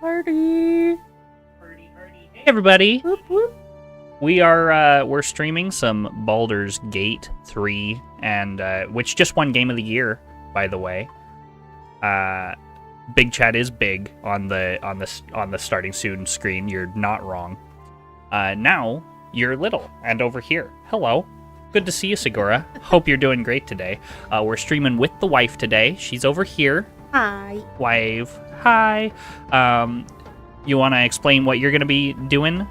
party. Hey everybody, Whoop, whoop. we're streaming some Baldur's Gate 3, and which just won Game of the Year, by the way. Big Chat is big on the starting soon screen. You're not wrong. Now you're little and over here. Hello, good to see you, Segura. Hope you're doing great today. We're streaming with the wife today. She's over here. Hi. Wave. Hi. You want to explain what you're going to be doing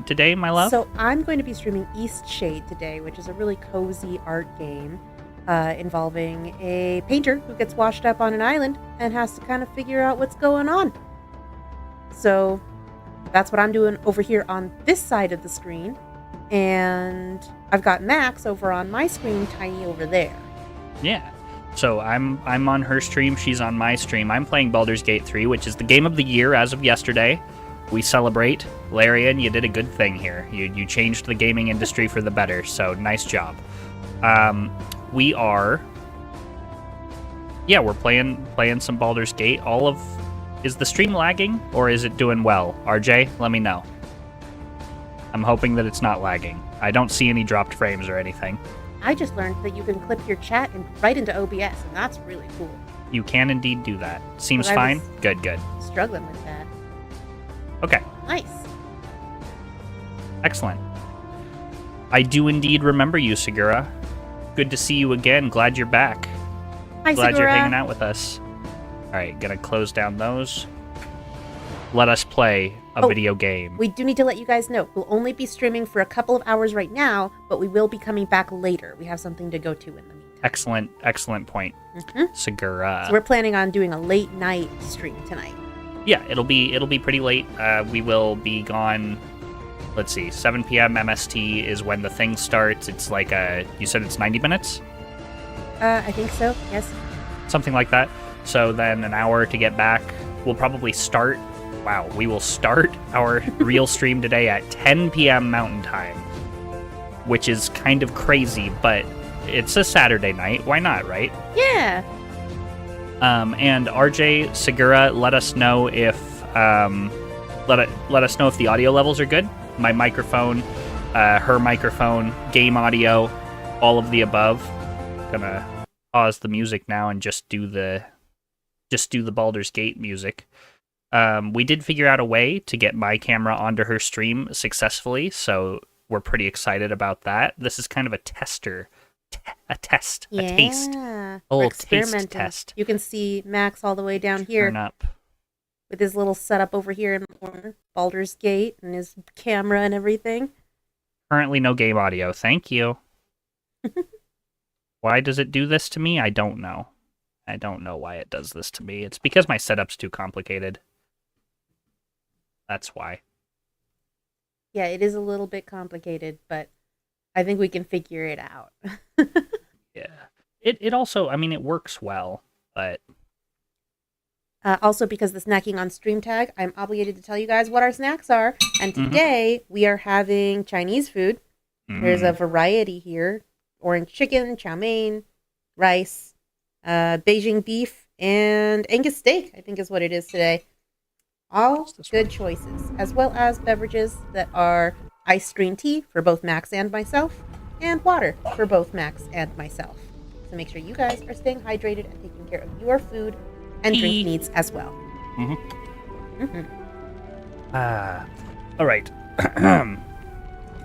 today, my love? So I'm going to be streaming East Shade today, which is a really cozy art game involving a painter who gets washed up on an island and has to kind of figure out what's going on. So that's what I'm doing over here on this side of the screen. And I've got Max over on my screen, Tiny over there. Yeah. So I'm on her stream, she's on my stream. I'm playing Baldur's Gate 3, which is the game of the year as of yesterday. We celebrate. Larian, you did a good thing here. You changed the gaming industry for the better, so nice job. We're playing some Baldur's Gate. Is the stream lagging, or is it doing well? RJ, let me know. I'm hoping that it's not lagging. I don't see any dropped frames or anything. I just learned that you can clip your chat right into OBS, and that's really cool. You can indeed do that. Seems But I fine? was Good. Struggling with that. Okay, Nice. excellent. I do indeed remember you, Segura. Good to see you again. Glad you're back. Hi, Glad you're Segura. hanging out with us. Alright, gonna close down those. Let us play a video game. We do need to let you guys know, we'll only be streaming for a couple of hours right now, but we will be coming back later. We have something to go to in the meantime. Excellent point, Mm-hmm. Segura. So we're planning on doing a late night stream tonight. Yeah, it'll be pretty late. We will be gone. Let's see, 7 p.m. MST is when the thing starts. It's like you said it's 90 minutes? I think so, yes. Something like that. So then an hour to get back. We'll probably start. Wow, we will start our real stream today at 10 p.m. Mountain Time, which is kind of crazy, but it's a Saturday night. Why not, right? Yeah. And RJ, Segura, let us know if let us know if the audio levels are good. My microphone, her microphone, game audio, all of the above. Gonna pause the music now and just do the Baldur's Gate music. We did figure out a way to get my camera onto her stream successfully, so we're pretty excited about that. This is kind of a taste, a little taste test. You can see Max all the way down here Turn up. with his little setup over here in the corner, Baldur's Gate, and his camera and everything. Currently no game audio, thank you. Why does it do this to me? I don't know. I don't know why it does this to me. It's because my setup's too complicated. That's why. Yeah, it is a little bit complicated, but I think we can figure it out. Yeah. It also, I mean, it works well, but... Also, because the snacking on stream tag, I'm obligated to tell you guys what our snacks are. And today, we are having Chinese food. There's a variety here. Orange chicken, chow mein, rice, Beijing beef, and Angus steak, I think is what it is today. All good choices, as well as beverages that are iced green tea for both Max and myself, and water for both Max and myself. So make sure you guys are staying hydrated and taking care of your food and drink needs as well. All right.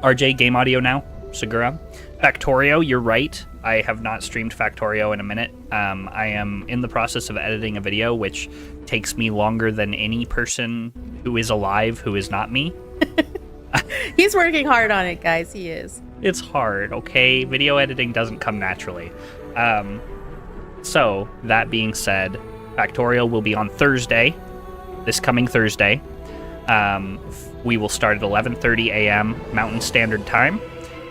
RJ, game audio now. Segura. Factorio, you're right. I have not streamed Factorio in a minute. I am in the process of editing a video, which takes me longer than any person who is alive who is not me. He's working hard on it, guys. He is. It's hard, okay? Video editing doesn't come naturally. So, that being said, Factorio will be on Thursday, this coming Thursday. We will start at 11:30 a.m. Mountain Standard Time,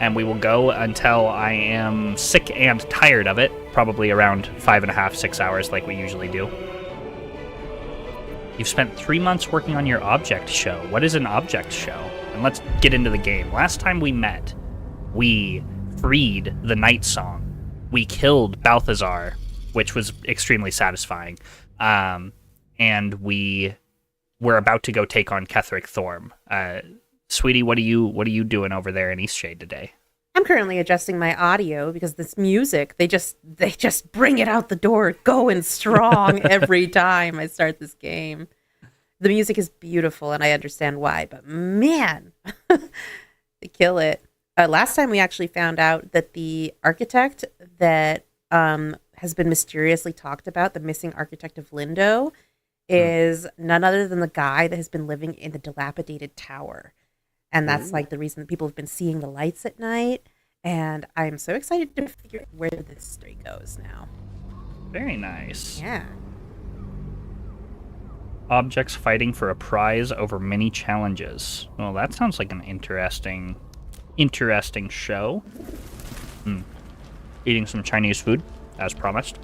and we will go until I am sick and tired of it, probably around 5.5, 6 hours like we usually do. You've spent 3 months working on your object show. What is an object show? And let's get into the game. Last time we met, we freed the Night Song. We killed Balthazar, which was extremely satisfying. And we we're about to go take on Ketheric Thorm. Sweetie, what are you doing over there in Eastshade today? I'm currently adjusting my audio because this music, they just bring it out the door going strong every time I start this game. The music is beautiful and I understand why, but man, they kill it. Last time we actually found out that the architect that has been mysteriously talked about, the missing architect of Lindo, is none other than the guy that has been living in the dilapidated tower. And that's like the reason that people have been seeing the lights at night. And I'm so excited to figure out where this story goes now. Very nice. Yeah. Objects fighting for a prize over many challenges. Well, that sounds like an interesting show. Eating some Chinese food, as promised.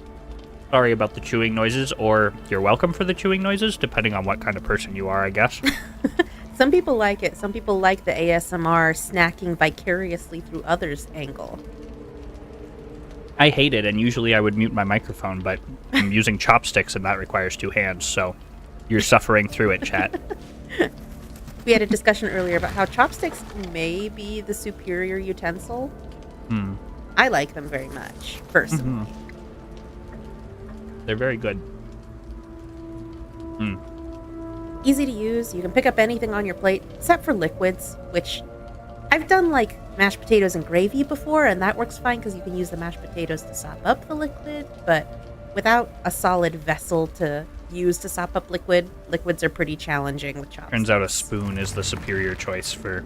Sorry about the chewing noises, or you're welcome for the chewing noises, depending on what kind of person you are, I guess. Some people like it. Some people like the ASMR snacking vicariously through others angle. I hate it, and usually I would mute my microphone, but I'm using chopsticks, and that requires 2 hands, so you're suffering through it, chat. We had a discussion earlier about how chopsticks may be the superior utensil. I like them very much, personally. They're very good. Easy to use. You can pick up anything on your plate, except for liquids, which I've done like mashed potatoes and gravy before, and that works fine because you can use the mashed potatoes to sop up the liquid, but without a solid vessel to use to sop up liquids are pretty challenging with chopsticks. Turns out a spoon is the superior choice for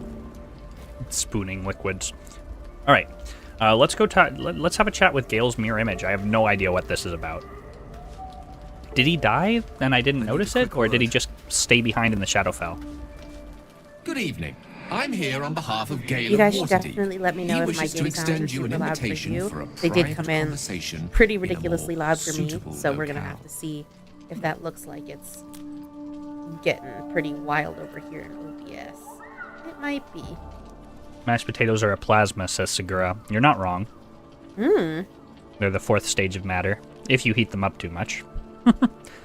spooning liquids. All right, let's go. Let's have a chat with Gale's mirror image. I have no idea what this is about. Did he die and I didn't notice it, or did he just stay behind in the Shadowfell? Good evening. I'm here on behalf of Gale. You guys of should Waterdeep. definitely let me know if my game sounds are super loud for you. They did come in pretty ridiculously loud for me, so we're gonna have to see if that looks like it's getting pretty wild over here in OBS. It might be. Mashed potatoes are a plasma, says Segura. You're not wrong. They're the 4th stage of matter, if you heat them up too much.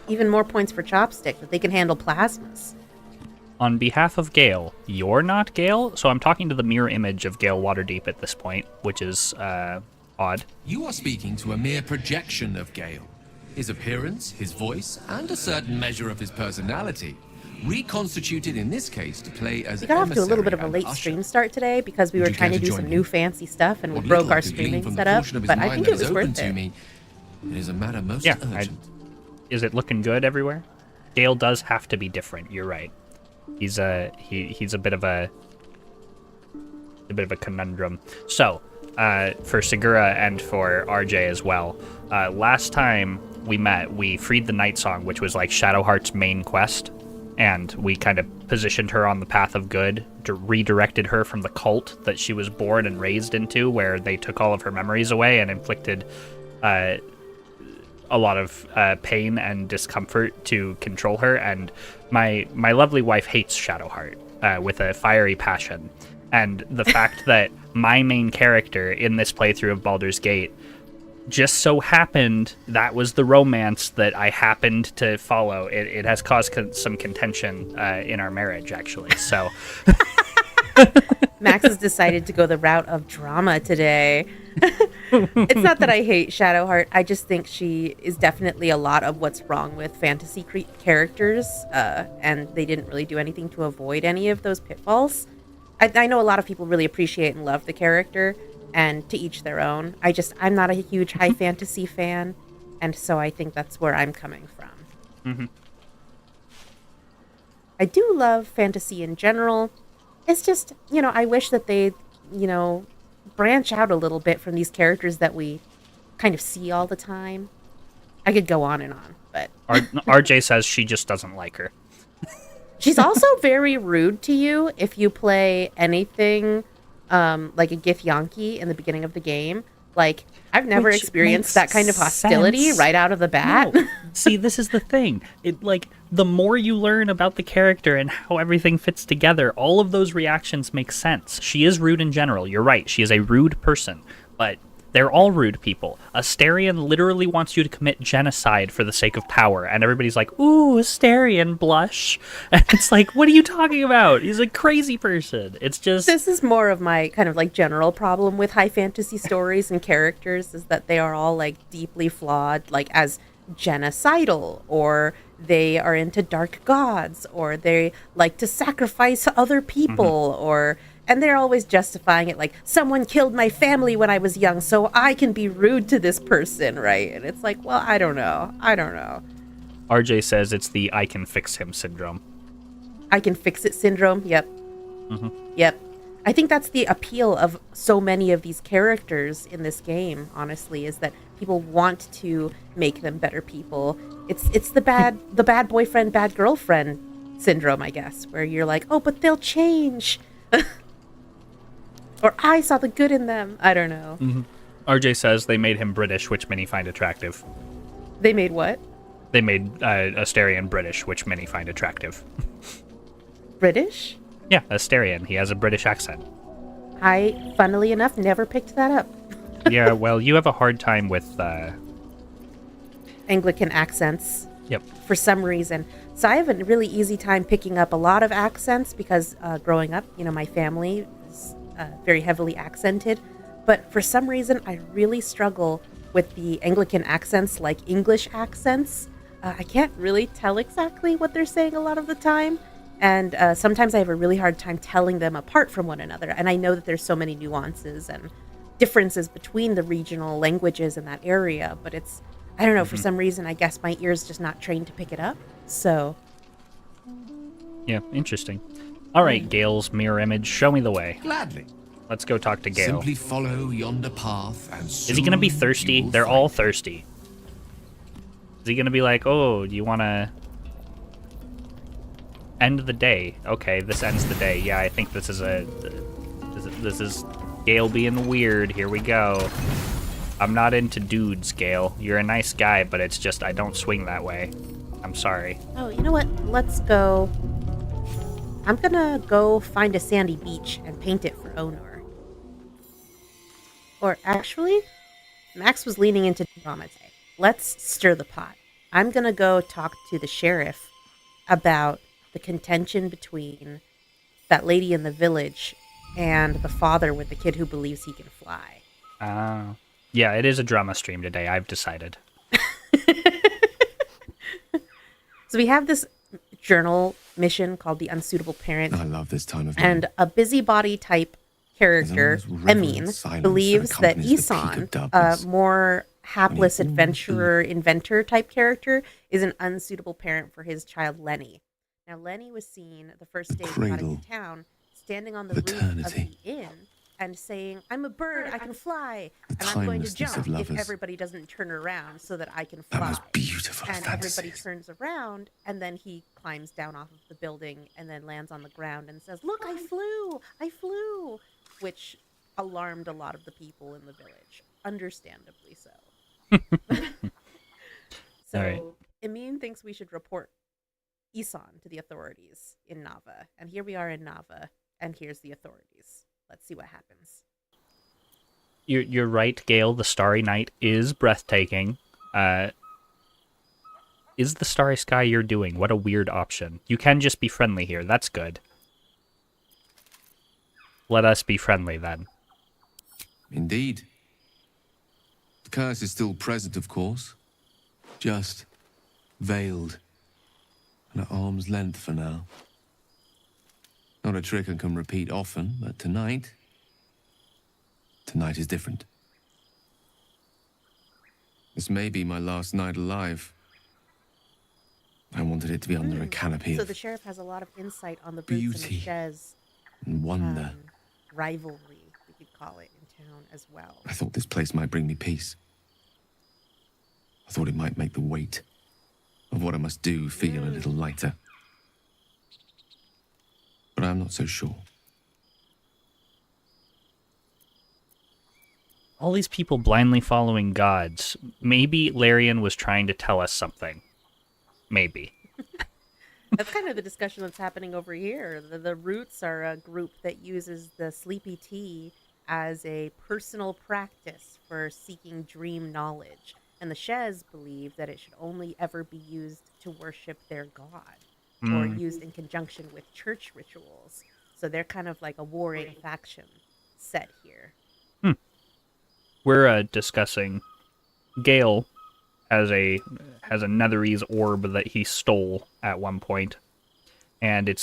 Even more points for chopstick, that they can handle plasmas. On behalf of Gale, you're not Gale, so I'm talking to the mirror image of Gale Waterdeep at this point, which is odd. You are speaking to a mere projection of Gale. His appearance, his voice, and a certain measure of his personality, reconstituted in this case to play as We got off to a little bit of a emissary late and stream usher. start today because we were Would you trying care to to do some join new me? fancy stuff and we What broke little our I could glean streaming from the setup, portion of his but I mind think that it is was open worth to it. me, it is a matter most Yeah, urgent. is it looking good everywhere? Gale does have to be different. You're right. He's a bit of a conundrum. So, for Segura and for RJ as well. Last time we met, we freed the Night Song, which was like Shadowheart's main quest, and we kind of positioned her on the path of good, redirected her from the cult that she was born and raised into, where they took all of her memories away and inflicted a lot of pain and discomfort to control her. And my lovely wife hates Shadowheart with a fiery passion. And the fact that my main character in this playthrough of Baldur's Gate just so happened that was the romance that I happened to follow. It has caused some contention in our marriage, actually. So Max has decided to go the route of drama today. It's not that I hate Shadowheart. I just think she is definitely a lot of what's wrong with fantasy characters, and they didn't really do anything to avoid any of those pitfalls. I know a lot of people really appreciate and love the character, and to each their own. I'm not a huge high fantasy fan, and so I think that's where I'm coming from. I do love fantasy in general. It's just, I wish that they, branch out a little bit from these characters that we kind of see all the time. I could go on and on, but RJ says she just doesn't like her. she's also very rude to you if you play anything like a Githyanki in the beginning of the game. Like, I've never Which experienced makes that kind of hostility sense. right out of the bat. No. See, this is the thing. The more you learn about the character and how everything fits together, all of those reactions make sense. She is rude in general. You're right. She is a rude person. But They're all rude people. Asterion literally wants you to commit genocide for the sake of power, and everybody's like, ooh, Asterion, blush. And it's like, what are you talking about? He's a crazy person. It's just... This is more of my kind of like general problem with high fantasy stories and characters, is that they are all like deeply flawed, like as genocidal, or they are into dark gods, or they like to sacrifice other people, or... And they're always justifying it like, someone killed my family when I was young, so I can be rude to this person, right? And it's like, well, I don't know. RJ says it's the I can fix him syndrome. I can fix it syndrome. Yep. Yep. I think that's the appeal of so many of these characters in this game, honestly, is that people want to make them better people. It's the bad boyfriend, bad girlfriend syndrome, I guess, where you're like, oh, but they'll change. Or I saw the good in them. I don't know. RJ says they made him British, which many find attractive. They made what? They made Asterion British, which many find attractive. British? Yeah, Asterion. He has a British accent. I, funnily enough, never picked that up. Yeah, well, you have a hard time with... Anglican accents. Yep. For some reason. So I have a really easy time picking up a lot of accents because growing up, my family is very heavily accented. But for some reason, I really struggle with the Anglican accents, like English accents. I can't really tell exactly what they're saying a lot of the time. And sometimes I have a really hard time telling them apart from one another. And I know that there's so many nuances and differences between the regional languages in that area. But it's, I don't know, for some reason, I guess my ear's just not trained to pick it up. So. Yeah, interesting. All right, Gale's mirror image, show me the way. Gladly. Let's go talk to Gale. Simply follow yonder path and Is he going to be thirsty? They're all thirsty. Is he going to be like, oh, do you want to end the day? Okay, this ends the day. Yeah, I think this is this is Gale being weird. Here we go. I'm not into dudes, Gale. You're a nice guy, but it's just I don't swing that way. I'm sorry. Oh, you know what? Let's go. I'm gonna go find a sandy beach and paint it for Onor. Or actually, Max was leaning into drama today. Let's stir the pot. I'm gonna go talk to the sheriff about the contention between that lady in the village and the father with the kid who believes he can fly. Yeah, it is a drama stream today, I've decided. So we have this journal mission called The Unsuitable Parent. I love this time of day. And a busybody type character, Emin, believes that Isan, a more hapless adventurer, inventor type character, is an unsuitable parent for his child Lenny. Now, Lenny was seen the first day he got into town, standing on the roof of the inn and saying, I'm a bird, I can fly, and I'm going to jump if everybody doesn't turn around so that I can fly. That was beautiful. And everybody turns around, and then he climbs down off of the building and then lands on the ground and says, look, I flew, which alarmed a lot of the people in the village, understandably so. So, right. Emin thinks we should report Isan to the authorities in Nava. And here we are in Nava, and here's the authorities. Let's see what happens. You're right, Gale. The Starry Night is breathtaking. Is the Starry Sky you're doing? What a weird option. You can just be friendly here. That's good. Let us be friendly, then. Indeed. The curse is still present, of course. Just veiled and at arm's length for now. Not a trick I can repeat often, but tonight is different. This may be my last night alive. I wanted it to be under a canopy So of the sheriff has a lot of insight on the Brutes and the Shez and wonder. Rivalry, we could call it, in town as well. I thought this place might bring me peace. I thought it might make the weight of what I must do feel a little lighter. But I'm not so sure. All these people blindly following gods. Maybe Larian was trying to tell us something. Maybe. That's kind of the discussion that's happening over here. The Roots are a group that uses the sleepy tea as a personal practice for seeking dream knowledge. And the Shez believe that it should only ever be used to worship their god or used in conjunction with church rituals. So they're kind of like a warring faction set here. We're discussing Gale has a Netherese orb that he stole at one point, and it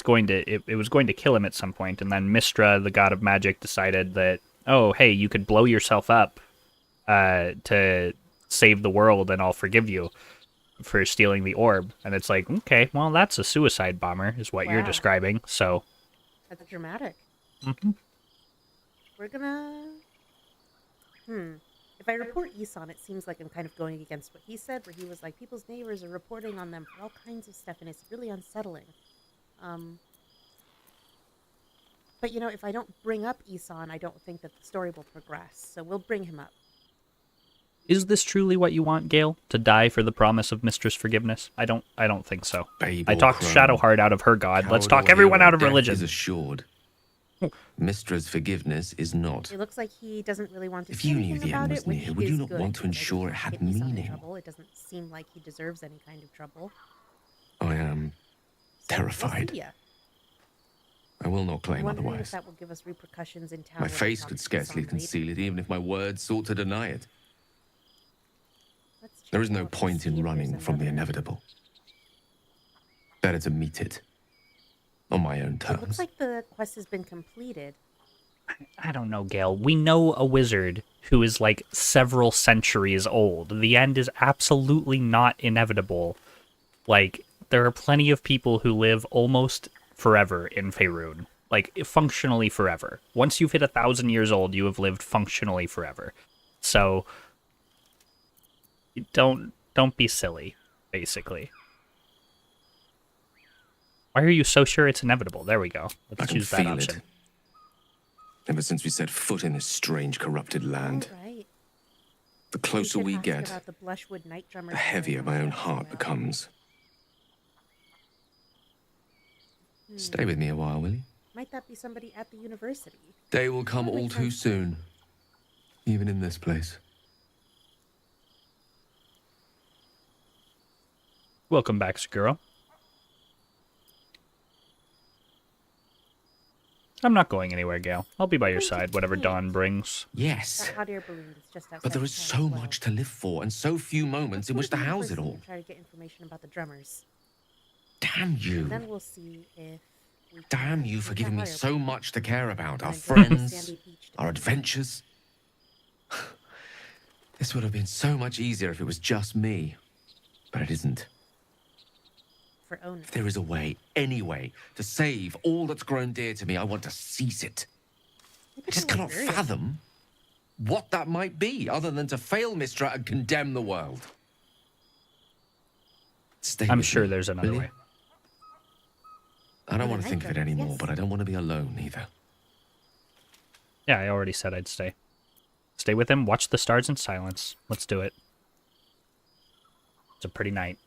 was going to kill him at some point, and then Mistra, the god of magic, decided that, oh, hey, you could blow yourself up to save the world, and I'll forgive you for stealing the orb. And it's like, okay, well, that's a suicide bomber, is what you're Wow. describing. So That's dramatic. We're gonna... If I report Isan, it seems like I'm kind of going against what he said, where he was like, people's neighbors are reporting on them for all kinds of stuff, and it's really unsettling. But, you know, if I don't bring up Isan, I don't think that the story will progress. So we'll bring him up. is this truly what you want, Gale? To die for the promise of Mistress Forgiveness? I don't think so. Babe I or talked crone, Shadowheart out of her god. Let's coward talk or everyone hero, out of death religion. Is assured. Mistra's forgiveness is not. It looks like he doesn't really want to If say you knew anything the end about was it, which near, would you is not good, want to because I ensure don't it had get Isan in meaning? trouble. It doesn't seem like he deserves any kind of trouble. I am So terrified. We'll see ya. I will not I'm claim wondering if otherwise. that will give us repercussions in town. My when we face talk could to scarcely Isan later. conceal it, even if my words sought to deny it. Let's check There is no out and point see in if running there's from the another- inevitable. Better to meet it on my own It terms. looks like the quest has been completed. I don't know, Gale. We know a wizard who is like several centuries old. The end is absolutely not inevitable. Like, there are plenty of people who live almost forever in Faerun. Like, functionally forever. Once you've hit 1,000 years old, you have lived functionally forever. So, don't be silly, basically. Why are you so sure it's inevitable? There we go. I Let's can choose that feel option. it. Ever since we set foot in this strange, corrupted land, All right. the closer should we ask get, about the Blushwood Night Drummers the heavier my going on own as heart well. becomes. Stay with me a while, will you? Might that be somebody at the university? Day will come Probably all too sounds- soon, even in this place. Welcome back, Seguro. I'm not going anywhere, Gale. I'll be by your side, whatever dawn brings. Yes, That hot air balloon is just outside. but there is town so as well. much to live for and so few moments in which to Let's go house the it all. university and try to get information about the drummers. Damn you. And then we'll see if we can Damn you get for that giving me hot air so balloon. much to care about. Our And then go to friends, Sandy Beach to our visit. adventures. This would have been so much easier if it was just me. But it isn't. For Ona. If there is a way, any way, to save all that's grown dear to me, I want to seize it. I just cannot fathom what that might be, other than to fail Mistra and condemn the world. Stay I'm with sure me, there's another will you? way. I don't Oh, want the to think of it night anymore, yes. but I don't want to be alone either. Yeah, I already said I'd stay. Stay with him, watch the stars in silence. Let's do it. It's a pretty night.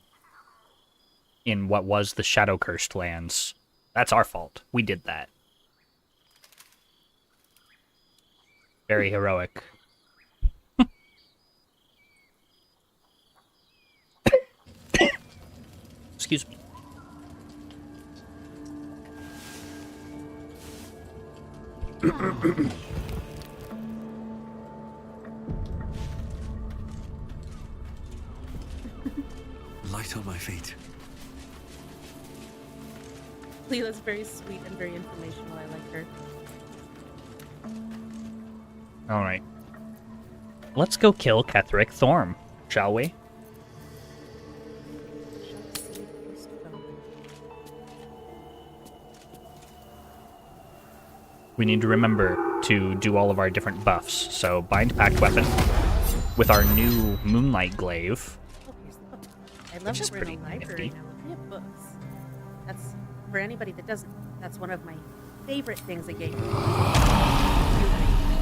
In what was the Shadow-Cursed lands. That's our fault. We did that. Very heroic. Excuse me. Light on my feet. Leela's very sweet and very informational. I like her. Alright. Let's go kill Ketheric Thorm, shall we? Shall see postponed. We need to remember to do all of our different buffs. So, Bind Pact Weapon with our new Moonlight Glaive. Oh, here's the book. I love Which is that we're in a pretty library nifty. now. We have books. That's, for anybody that doesn't, that's one of my favorite things a game.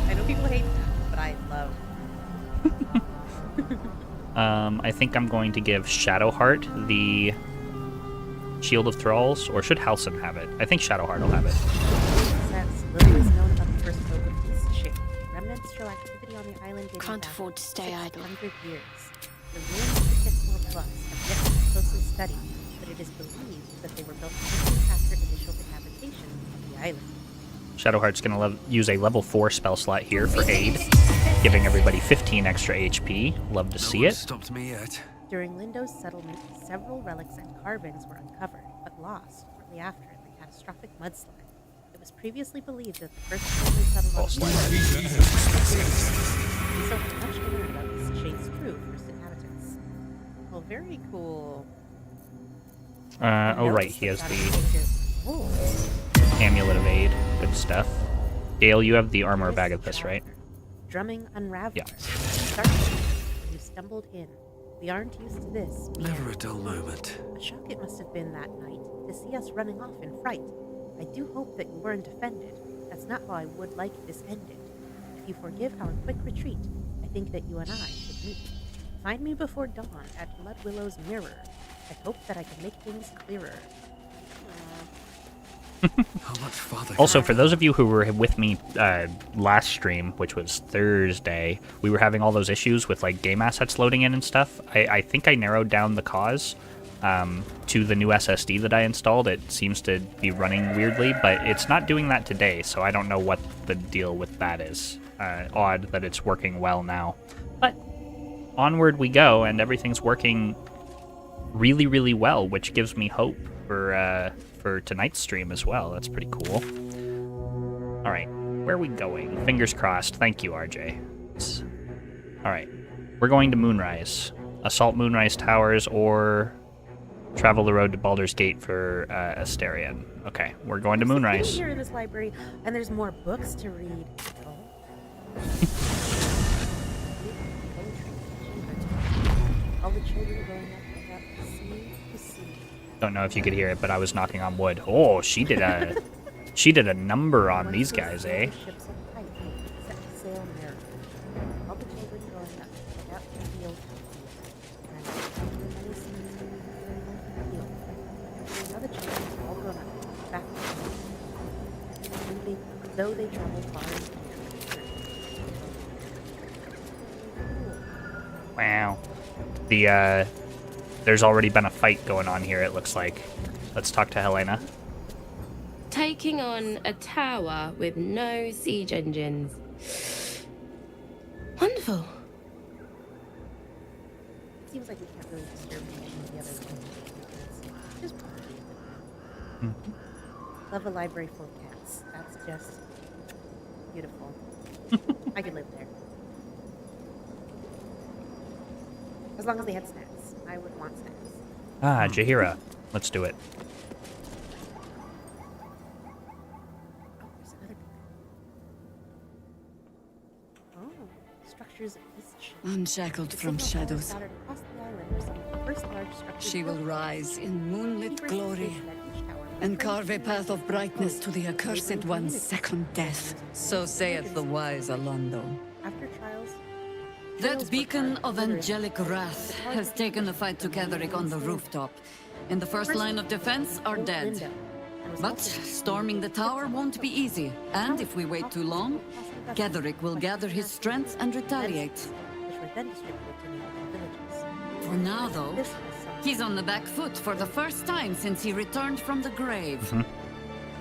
I know people hate that, but I love. I think I'm going to give Shadowheart the Shield of Thralls, or should Halsin have it? I think Shadowheart will have it. Sets. Lily is known about the first book of this ship. island dating Can't back afford to stay idle. 600 years. The ruins of the Kithmore Bluffs have yet to be closely studied, but it is believed that they were built quickly after initial inhabitation of the island. Shadowheart's going to use a level 4 spell slot here for aid, giving everybody 15 extra HP. Love to see it. Stopped me yet. During Lindo's settlement, several relics and carvings were uncovered, but lost shortly after the catastrophic mudslide. It was previously believed that the first family settled on the island. We still have much to learn about this shade's true first inhabitants. Well, very cool. Oh, right, he has the Oh. Amulet of Aid. Good stuff. Dale, you have the Armor of Agathis, right? Drumming Unraveler. Yeah. Started when you stumbled in. We aren't used to this. Never a dull moment. A shock it must have been that night to see us running off in fright. I do hope that you weren't offended. That's not how I would like this ended. If you forgive our quick retreat, I think that you and I should meet. Find me before dawn at Blood Willow's mirror. I hope that I can make things clearer. How much farther? Also, for those of you who were with me last stream, which was Thursday, we were having all those issues with like game assets loading in and stuff. I think I narrowed down the cause to the new SSD that I installed. It seems to be running weirdly, but it's not doing that today, so I don't know what the deal with that is. Odd that it's working well now. But onward we go, and everything's working really, really well, which gives me hope for tonight's stream as well. That's pretty cool. All right, where are we going? Fingers crossed. Thank you, RJ. All right, we're going to Moonrise. Assault Moonrise Towers or travel the road to Baldur's Gate for Asterion. Okay, we're going to Moonrise. Here in this library, and there's more books to read. All the children growing up without sea to sea. Don't know if you could hear it, but I was knocking on wood. Oh, she did a number on these guys, eh? Ships of pipe set to sail merrily. All the children growing up without the field and many seas field. Now the children are all grown up, back to the though they travel far and near. Wow. There's already been a fight going on here, it looks like. Let's talk to Helena. Taking on a tower with no siege engines. Wonderful. Seems like we can't really disturb any of the other things. Just love a library full of cats. That's just beautiful. I could live there. As long as they had snacks. I would want snacks. Ah, Jaheira. Let's do it. Oh, there's another book. Oh, structures of East Ship. Unshackled The from signal towers shadows, dotted across the island are some of the first large structures she will built. rise in moonlit Keepers glory stationed at each tower and will carve a train path of brightness to the neighboring accursed one's communities. second death. So saith the wise Alondo. After trials, That beacon of angelic wrath has taken the fight to Gaderick on the rooftop. In the first line of defense are dead. But storming the tower won't be easy, and if we wait too long, Gaderick will gather his strength and retaliate. which were then distributed to neighboring villages. For now, though, This was some he's on the back foot for the first time since he returned from the grave.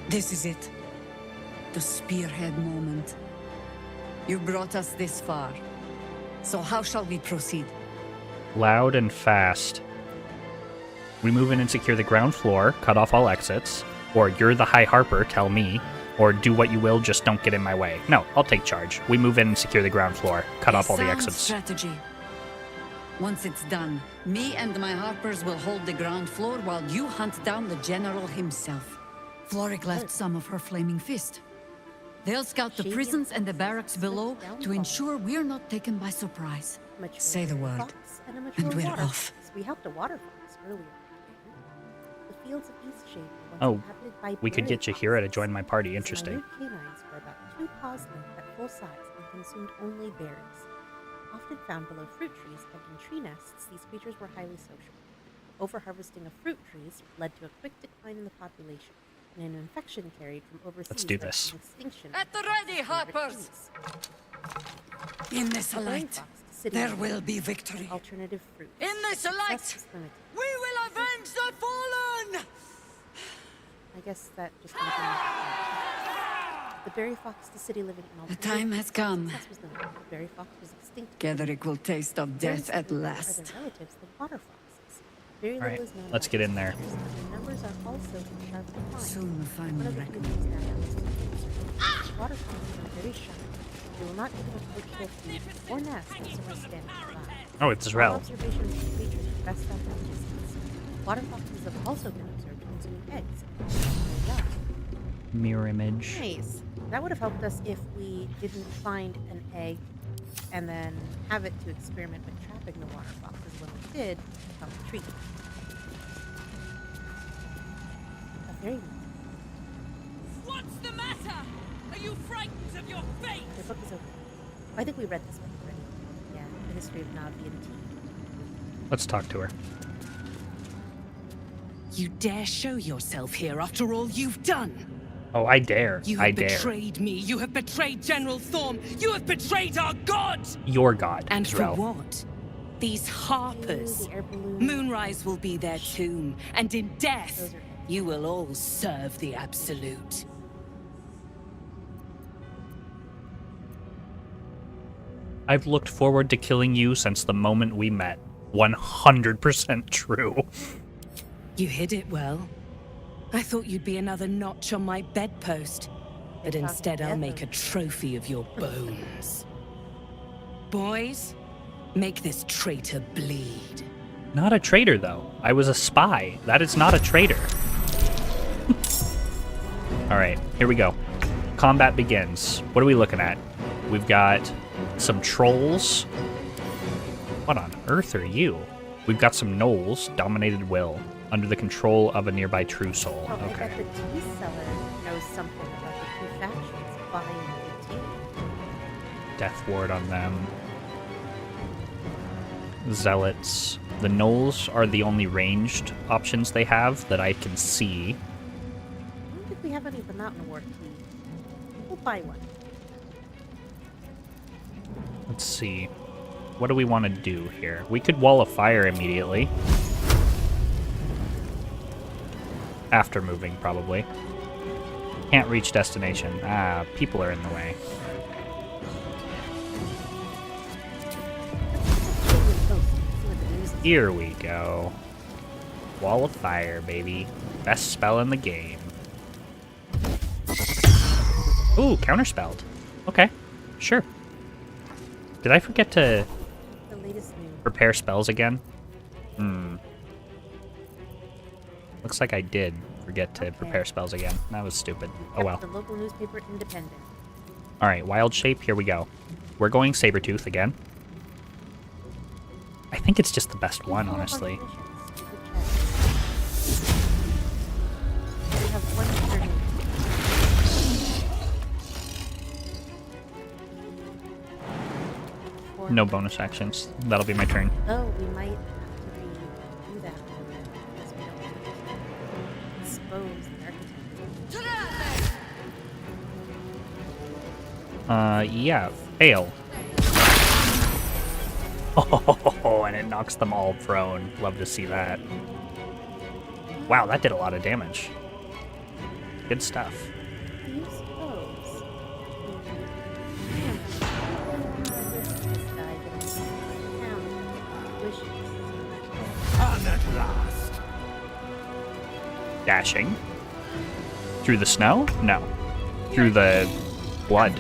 This is it. The spearhead moment. You brought us this far. So how shall we proceed? Loud and fast. We move in and secure the ground floor, cut off all exits, or you're the High Harper, tell me, or do what you will, just don't get in my way. No, I'll take charge. We move in and secure the ground floor, cut off all the Sound exits. strategy. Once it's done, me and my Harpers will hold the ground floor while you hunt down the General himself. Floric left some of her flaming fist. They'll scout the prisons and the barracks below to ensure we're not taken by surprise. mature Say the word, fox and a mature and we're water off. fox. We helped a water fox earlier. The fields of Eastshade were once Oh, inhabited by we could berry get Jaheira to foxes. join my party. Its Interesting. minute canines were about 2 paws length at full size and consumed only berries. Often found below fruit trees and in tree nests, these creatures were highly social. Overharvesting of fruit trees led to a quick decline in the population, and an infection carried from overseas do led to this. an extinction At the of ready, favorite Harpers! trees. In this Berry light, Fox, the city there living. will be victory. Alternative fruit. In this Success light, is limited. we will avenge the fallen! I guess that just might be the Berry Fox, the city living in The alternative time has come. Success was limited. The Berry Fox was extinct. Gathering will taste of Berry death at foxes last. Are their relatives, the water foxes. Very All right, little is known let's about get in these there. creatures, and their numbers are also in sharp decline. Soon the One final of the reckoning. few things that happens to the water foxes are very shy. They will not even approach their food or nest unless someone is standing nearby. Oh, it's All Rel. observations of creatures are best done from a distance. Water foxes have also been observed consuming eggs. There you go. Mirror image. Nice. That would have helped us if we didn't find an egg and then have it to experiment with trapping the water foxes. When we did, we found the treat. A very nice. What's the matter? Are you frightened of your fate? The book is open. I think we read this one already. Yeah, the history of Navi and T. Let's talk to her. You dare show yourself here after all you've done? Oh, I dare. You I have dare. betrayed me. You have betrayed General Thorm. You have betrayed our god. Your god, And for Rel. what? These harpers. The air balloon. Moonrise will be their tomb, and in death, Those are you will all serve the Absolute. I've looked forward to killing you since the moment we met. 100% true. You hid it well. I thought you'd be another notch on my bedpost, but instead I'll make a trophy of your bones. Boys, make this traitor bleed. Not a traitor, though. I was a spy. That is not a traitor. Alright, here we go. Combat begins. What are we looking at? We've got some trolls. What on earth are you? We've got some gnolls, dominated will, under the control of a nearby true soul. Oh, I Okay. bet the tea seller knows something about the two factions buying the tea. Death ward on them. Zealots. The gnolls are the only ranged options they have that I can see. I don't think we have any of the Mountain Ward tea. We'll buy one. Let's see. What do we want to do here? We could wall of fire immediately. After moving, probably. Can't reach destination. Ah, people are in the way. Here we go. Wall of fire, baby. Best spell in the game. Ooh, counterspelled. Okay, sure. Did I forget to The latest news. prepare spells again? Looks like I did forget to prepare spells again. That was stupid. Oh well. The local newspaper Independent. Alright, wild shape, here we go. We're going Sabretooth again. I think it's just the best one, honestly. We have one turn. No bonus actions. That'll be my turn. Oh, we might have to redo that because we don't want to expose the architect. Yeah, fail. Oh, and it knocks them all prone. Love to see that. Wow, that did a lot of damage. Good stuff. Do you suppose? And at last. Dashing. Through the snow? No. Through the blood.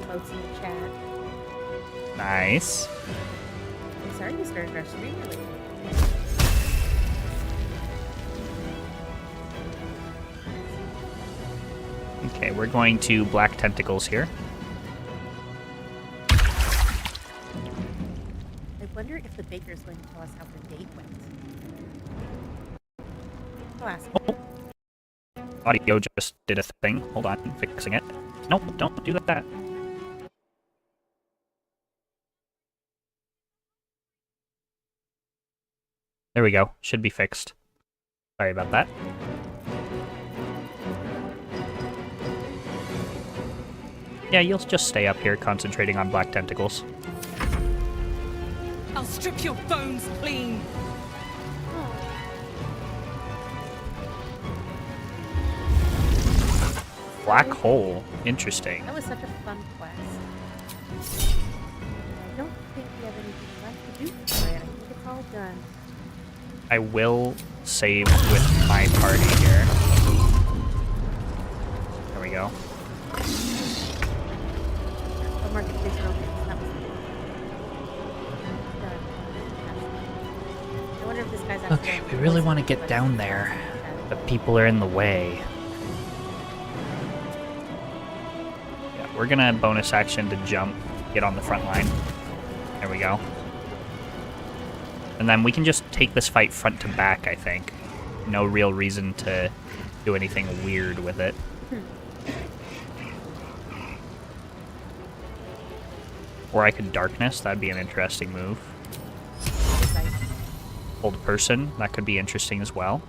Emotes in the chat. Nice. I'm sorry we started our stream really late. Okay, we're going to black tentacles here. I wonder if the baker's going to tell us how the date went. I'll ask. Audio just did a thing. Hold on, fixing it. Nope, don't do that. There we go. Should be fixed. Sorry about that. Yeah, you'll just stay up here concentrating on black tentacles. I'll strip your bones clean. Black hole. Interesting. That was such a fun quest. I don't think we have anything left to do for it. I think it's all done. I will save with my party here. There we go. I'll mark it this real quick. That was done. I wonder if this guy's actually Okay, we really want to get down there, but people are in the way. Yeah, we're gonna bonus action to jump, get on the front line. There we go. And then we can just take this fight front to back, I think. No real reason to do anything weird with it. Or I could darkness, that'd be an interesting move. Hold person, that could be interesting as well.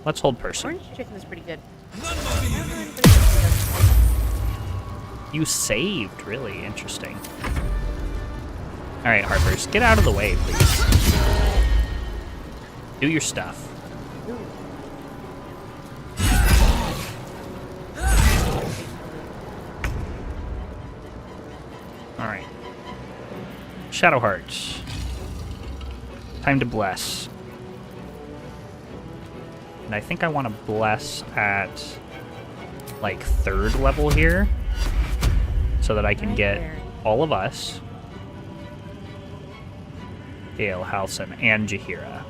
Let's hold person. Orange chicken is pretty good. You saved, really interesting. Alright, Harpers, get out of the way, please. Do your stuff. Alright. Shadow Hearts. Time to bless. And I think I want to bless at like 3rd level here so that I can get all of us, Gale, Halson, and Jaheira.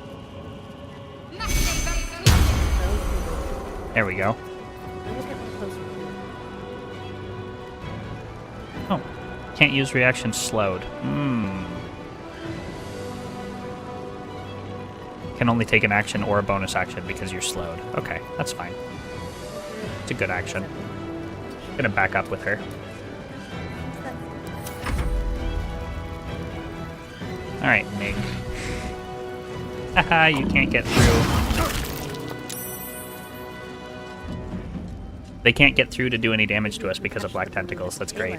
There we go. Oh, can't use reaction slowed. Can only take an action or a bonus action because you're slowed. Okay, that's fine. It's a good action. Gonna back up with her. Alright, Mig. Haha, you can't get through. They can't get through to do any damage to us because of black tentacles. That's great.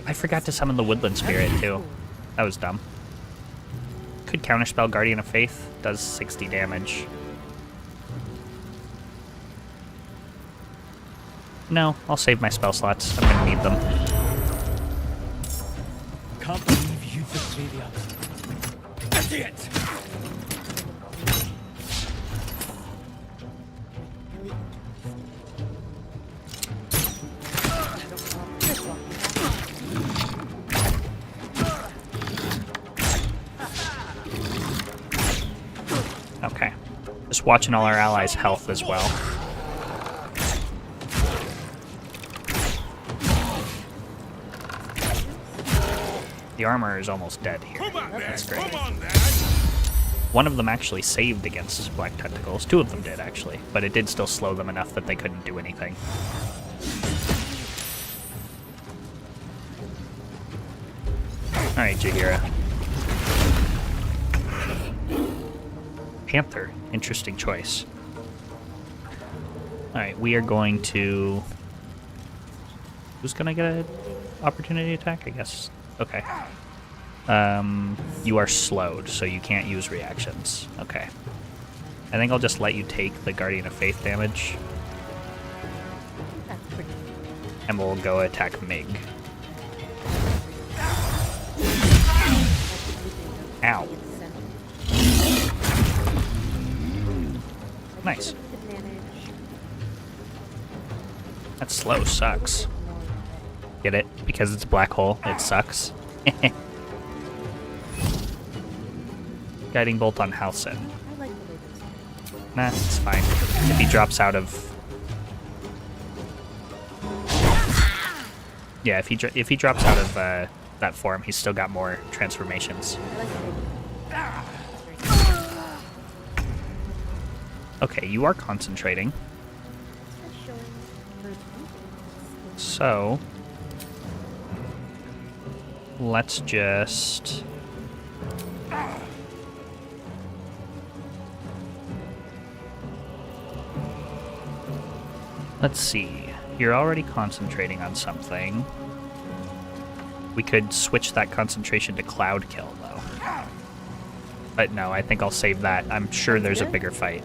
I forgot to summon the Woodland Spirit, too. That was dumb. Could counterspell Guardian of Faith. Does 60 damage. No, I'll save my spell slots. I'm gonna need them. Can't believe you betray the others. That's it! Okay. Just watching all our allies' health as well. The armor is almost dead here. That's great. One of them actually saved against black tentacles. 2 of them did, actually. But it did still slow them enough that they couldn't do anything. Alright, Jaheira. Panther. Interesting choice. Alright, we are going to... Who's gonna get an opportunity attack? I guess. Okay. You are slowed, so you can't use reactions. Okay. I think I'll just let you take the Guardian of Faith damage. And we'll go attack Mig. Ow. Nice. That slow sucks. Get it? Because it's a black hole, it sucks. Guiding Bolt on Halson. Nah, it's fine. If he drops out of... Yeah, if he drops out of that form, he's still got more transformations. Okay, you are concentrating. So... let's just... Let's see. You're already concentrating on something. We could switch that concentration to cloud kill, though. But no, I think I'll save that. I'm sure there's a bigger fight.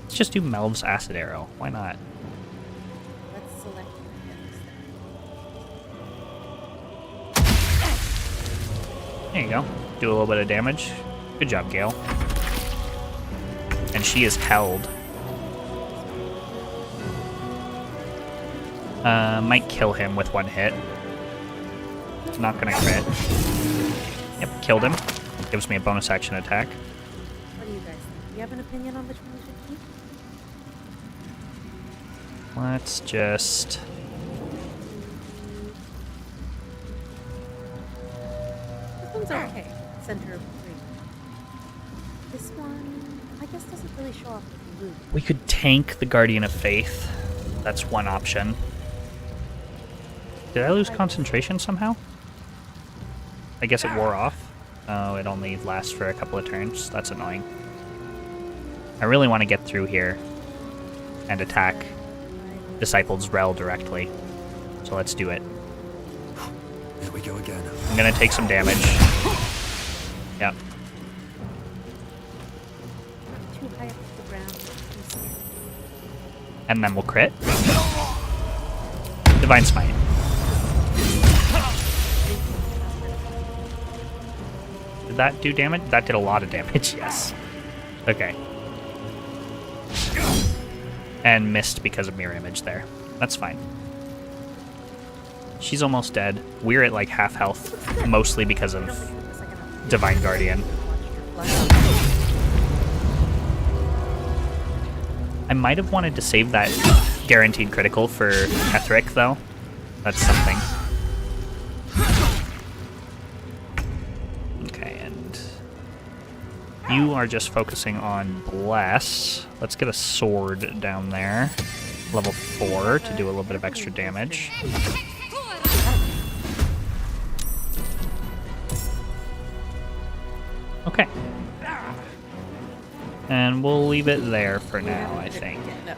Let's just do Melv's acid arrow. Why not? Let's select There you go. Do a little bit of damage. Good job, Gale. And she is held. Might kill him with one hit. Not gonna crit. Yep, killed him. Gives me a bonus action attack. What do you guys think? Do you have an opinion on which one we should keep? Let's just... This one's okay. Center of three. This one, I guess, doesn't really show off the loot. We could tank the Guardian of Faith. That's one option. Did I lose concentration somehow? I guess it wore off. Oh, it only lasts for a couple of turns. That's annoying. I really want to get through here and attack Disciples Rel directly. So let's do it. Here we go again. I'm gonna take some damage. Yep. Too high up off the ground. And then we'll crit. Divine Smite. Did that do damage? That did a lot of damage, yes. Okay. And missed because of mirror image there. That's fine. She's almost dead. We're at like half health, mostly because of Divine Guardian. I might have wanted to save that guaranteed critical for Ethric, though. That's something. Okay, and you are just focusing on Bless. Let's get a sword down there. Level 4 to do a little bit of extra damage. Okay. And we'll leave it there for now, I think. No.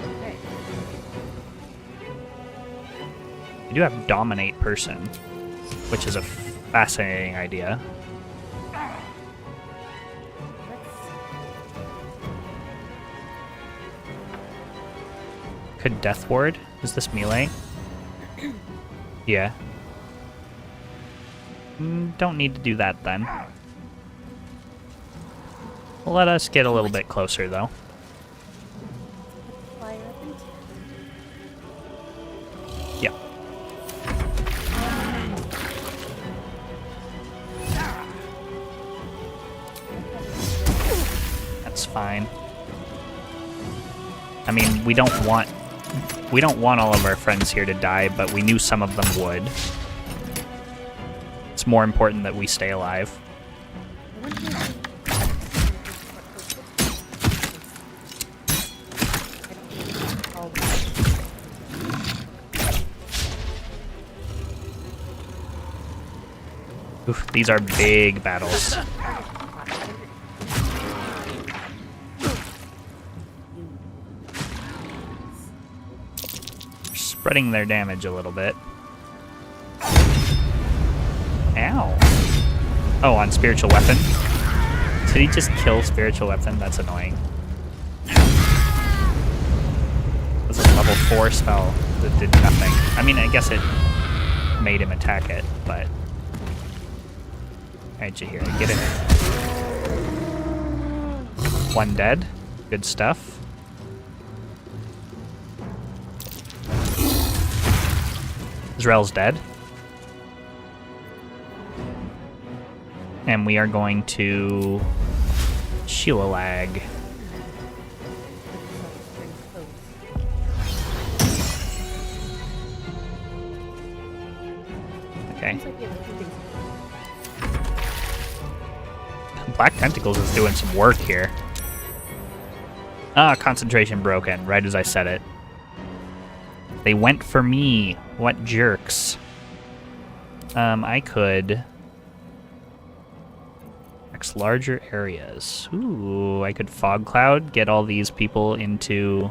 Okay. I do have Dominate Person, which is a fascinating idea. Could Death Ward? Is this melee? Yeah. Don't need to do that then. Let us get a little bit closer, though. Fire up and Yeah. That's fine. I mean, we don't want all of our friends here to die, but we knew some of them would. It's more important that we stay alive. Oof, these are big battles. Spreading their damage a little bit. Ow. Oh, on Spiritual Weapon? Did he just kill Spiritual Weapon? That's annoying. This is a level 4 spell that did nothing. I mean, I guess it made him attack it, but... Alright, you hear it. Get in. One dead. Good stuff. Israel's dead. And we are going to Shilalag. Okay. Black Tentacles is doing some work here. Ah, concentration broken, right as I said it. They went for me. What jerks. I could... X larger areas. Ooh, I could Fog Cloud, get all these people into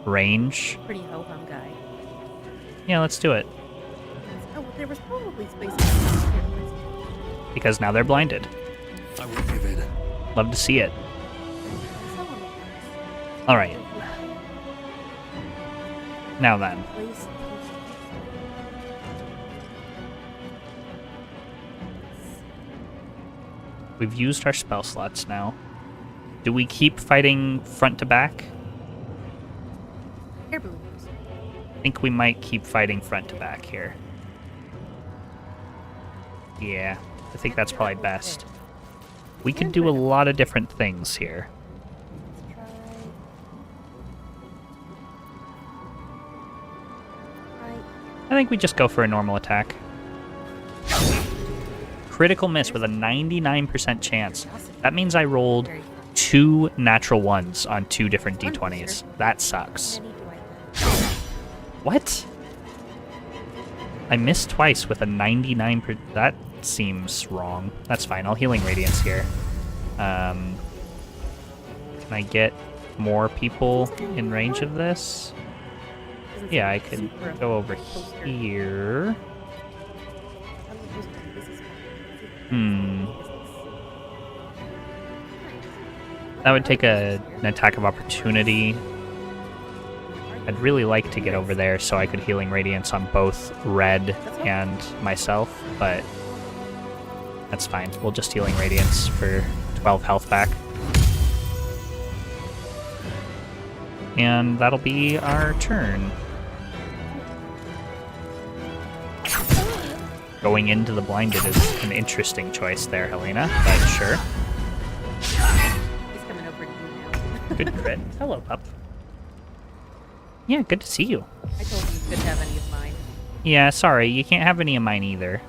range. pretty ho-hum guy. Yeah, let's do it. Oh, well, there was probably space. Because now they're blinded. I won't give in. Love to see it. Alright. Now then. We've used our spell slots now. Do we keep fighting front to back? Air balloons. I think we might keep fighting front to back here. Yeah, I think that's probably best. We could do a lot of different things here. I think we just go for a normal attack. Critical miss with a 99% chance. That means I rolled 2 natural ones on 2 different d20s. That sucks. What? I missed twice with a 99%. That seems wrong. That's fine. I'll Healing Radiance here. Can I get more people in range of this? Yeah, I could go over here. That would take an attack of opportunity. I'd really like to get over there so I could Healing Radiance on both Red and myself, but that's fine. We'll just Healing Radiance for 12 health back. And that'll be our turn. Going into the blinded is an interesting choice there, Helena, but sure. He's coming over to you now. Good crit. Hello, pup. Yeah, good to see you. I told you couldn't have any of mine. Yeah, sorry, you can't have any of mine either.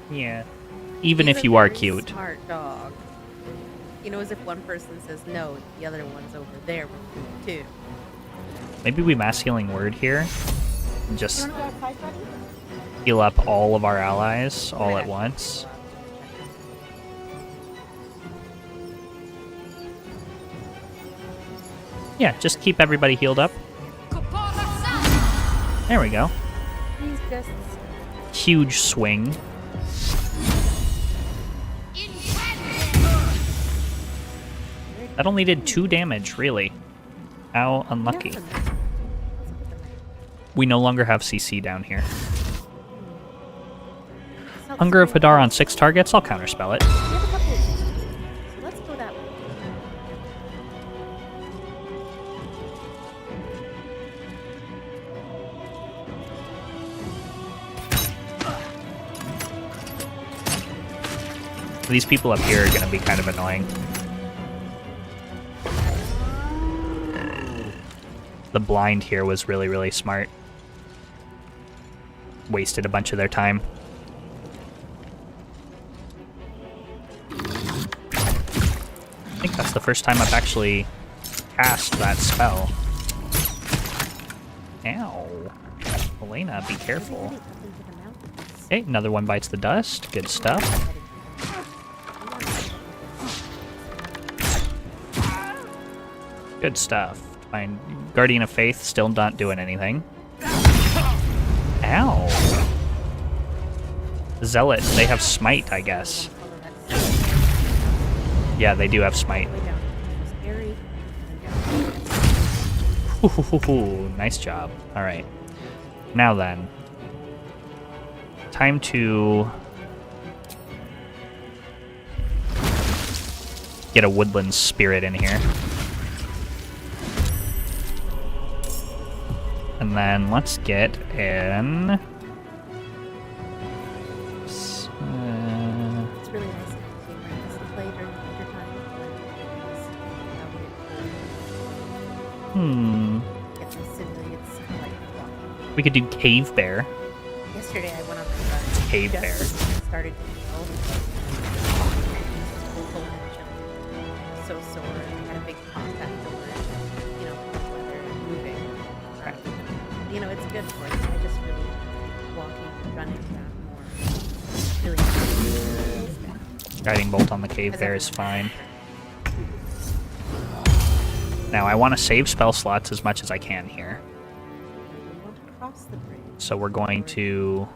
Yeah. Even He's if a you are very cute. Smart dog. You know, as if one person says no, the other one's over there with food too. Maybe we mass healing word here. And just You wanna go outside, buddy? heal up all of our allies all at once. Yeah, just keep everybody healed up. There we go. He's just Huge swing. That only did 2 damage, really. How unlucky. We no longer have CC down here. Hunger of Hadar on 6 targets, I'll counterspell it. We have a couple of things. So let's go that way. These people up here are going to be kind of annoying. The blind here was really, really smart. Wasted a bunch of their time. I think that's the first time I've actually cast that spell. Ow. Elena, be careful. Okay, another one bites the dust. Good stuff. Good stuff. Fine. Guardian of Faith still not doing anything. Ow. Zealot, they have Smite, I guess. Yeah, they do have Smite. Ooh, nice job. Alright. Now then. Time to get a woodland spirit in here. And then let's get in... It's really nice to play during the winter time. Get some simulated sunlight walking. We could do Cave Bear. Yesterday I went on my run. Cave just Bear. Started to feel so sore. I had a big contact over, you know, weather and moving. You know, it's good for you. I just really walking and running that more. Really Guiding Bolt on the Cave Bear is fine. Now, I want to save spell slots as much as I can here. So we're going to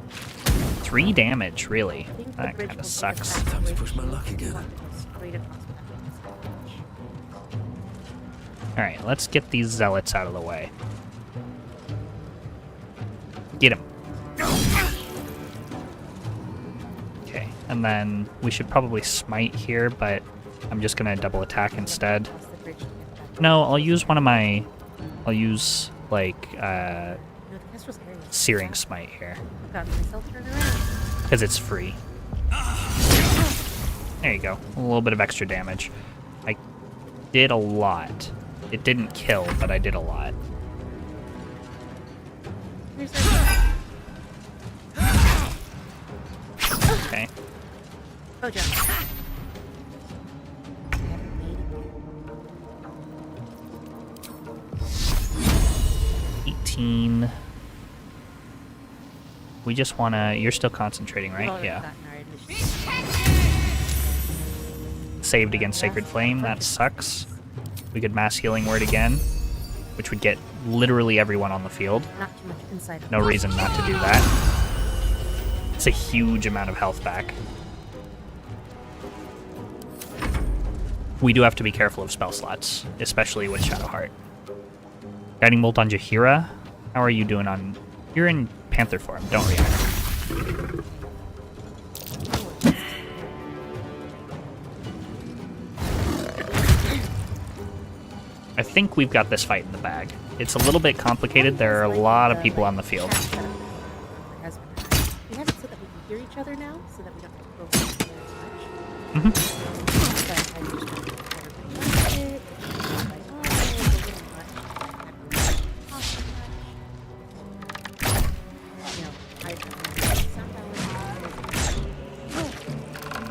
3 damage, really. I think the That bridge kind will of be sucks. attacked Time to with push my luck again. straight across the bridge. Alright, let's get these zealots out of the way. Get him. Okay, and then we should probably smite here, but I'm just gonna double attack instead. Across the bridge to get back. No, I'll use one of my... I'll use, like, No, the Kestrel's area is Searing fast. Smite here. I've got myself turned around. Because it's free. There you go. A little bit of extra damage. I did a lot. It didn't kill, but I did a lot. Here's our Okay. Oh, John. I haven't made it yet. 18. We just want to... You're still concentrating, We've right? already Yeah. gotten our initiative. Saved against Sacred Flame. That sucks. We could Mass Healing Word again, which would get literally everyone on the field. Not too much inside. No reason not to do that. It's a huge amount of health back. We do have to be careful of spell slots, especially with Shadowheart. Guiding Bolt on Jaheira. How are you doing on... You're in Panther form, don't react. I think we've got this fight in the bag. It's a little bit complicated. There are a lot of people on the field. We have it so that we can hear each other now, so that we don't have to go over there as much. Mhm. But I just want to try to rewind it. Like, oh, it's a little much. You know, I sound balance. A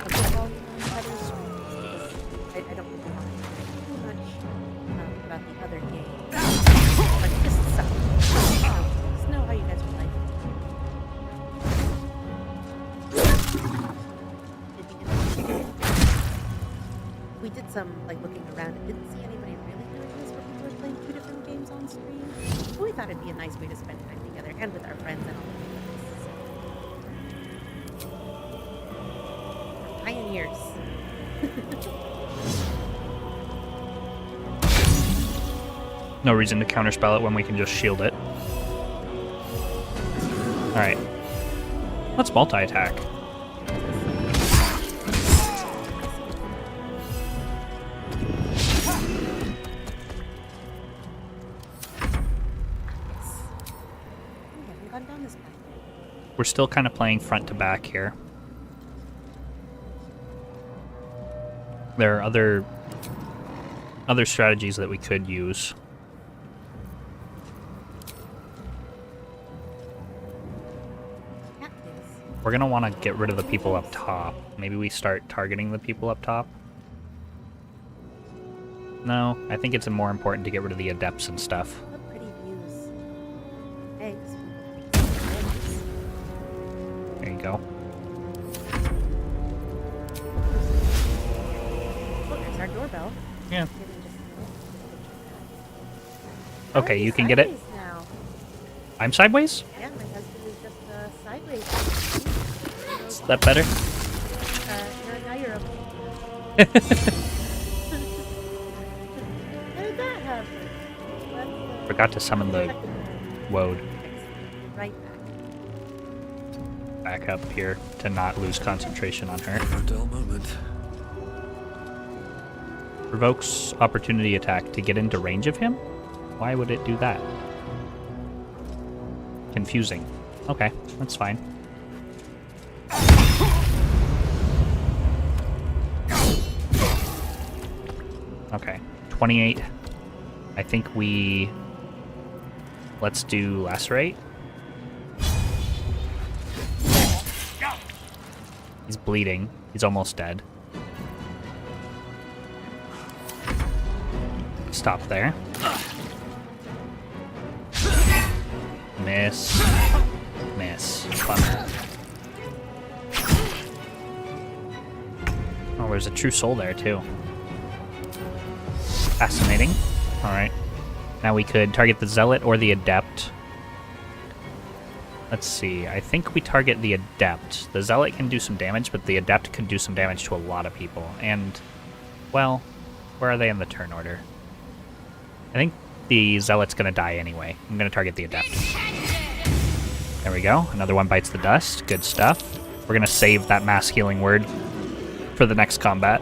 good volume on the other streams, because I don't really want to talk too much about the other game. But just some. Just know how you guys would like it. We did some like looking around and didn't see anybody really doing this where people were playing 2 different games on stream. But we thought it'd be a nice way to spend time together and with our friends and all of this. Pioneers. No reason to counterspell it when we can just shield it. Alright. Let's multi-attack. We haven't gone down this path yet. We're still kind of playing front to back here. There are other strategies that we could use. Cat is. We're gonna want to get rid of the people up top. Maybe we start targeting the people up top. No, I think it's more important to get rid of the adepts and stuff. What pretty views. Eggs. There you go. Look, there's our doorbell. Yeah. Maybe just- Okay, Alright, you can get it. sideways now. I'm sideways? Yeah, my husband is just sideways. Is that better? Now you're up. How did that happen? Let's, Forgot to summon the Woad right back. back up here to not lose concentration on her. A dull moment. Provokes opportunity attack to get into range of him? Why would it do that? Confusing. Okay, that's fine. Okay, 28. I think we... Let's do Lacerate. He's bleeding. He's almost dead. Stop there. Miss. Miss. Bummer. Oh, there's a true soul there, too. Fascinating. Alright. Now we could target the Zealot or the Adept. Let's see. I think we target the Adept. The Zealot can do some damage, but the Adept can do some damage to a lot of people. And, well, where are they in the turn order? I think the Zealot's going to die anyway. I'm going to target the Adept. There we go. Another one bites the dust. Good stuff. We're going to save that mass healing word for the next combat.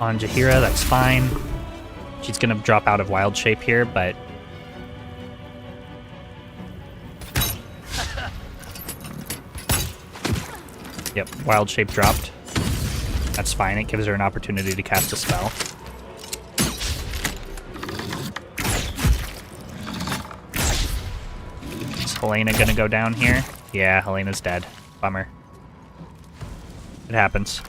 On Jaheira, that's fine. She's going to drop out of wild shape here, but... Yep, wild shape dropped. That's fine, it gives her an opportunity to cast a spell. Is Helena gonna go down here? Yeah, Helena's dead. Bummer. It happens.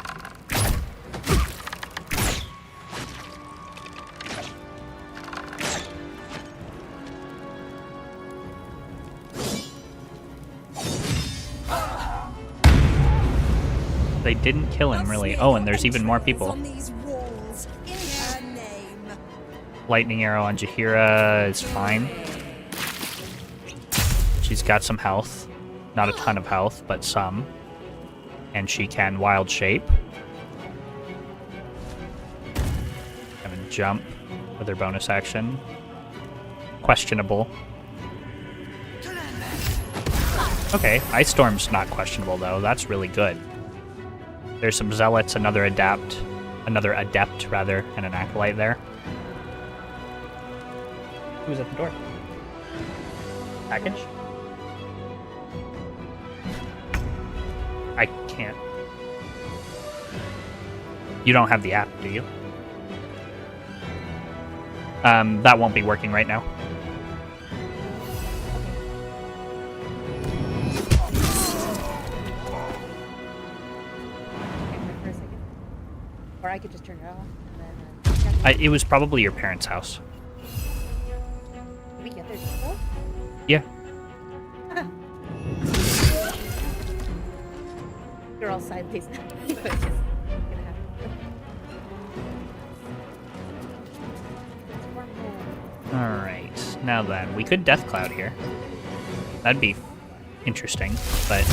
They didn't kill him, really. Oh, and there's even more people. Lightning arrow on Jaheira is fine. She's got some health. Not a ton of health, but some. And she can wild shape. Gonna jump with her bonus action. Questionable. Okay, Ice Storm's not questionable, though. That's really good. There's some Zealots, another Adept, rather, and an Acolyte there. Who's at the door? Package? I can't. You don't have the app, do you? That won't be working right now. Or I could just turn it off. And then, It was probably your parents' house. Did we get there yourself? Yeah. You're all sideways now. Alright, now then, we could Death Cloud here. That'd be interesting, but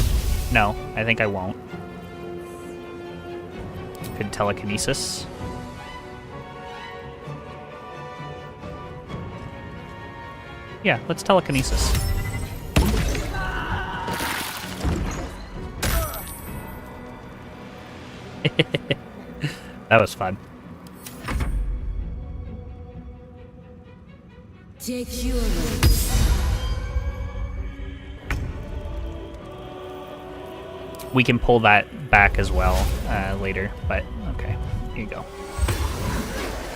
no, I think I won't. Could telekinesis. Yeah, let's telekinesis. That was fun. Take your We can pull that back as well later, but okay, here you go.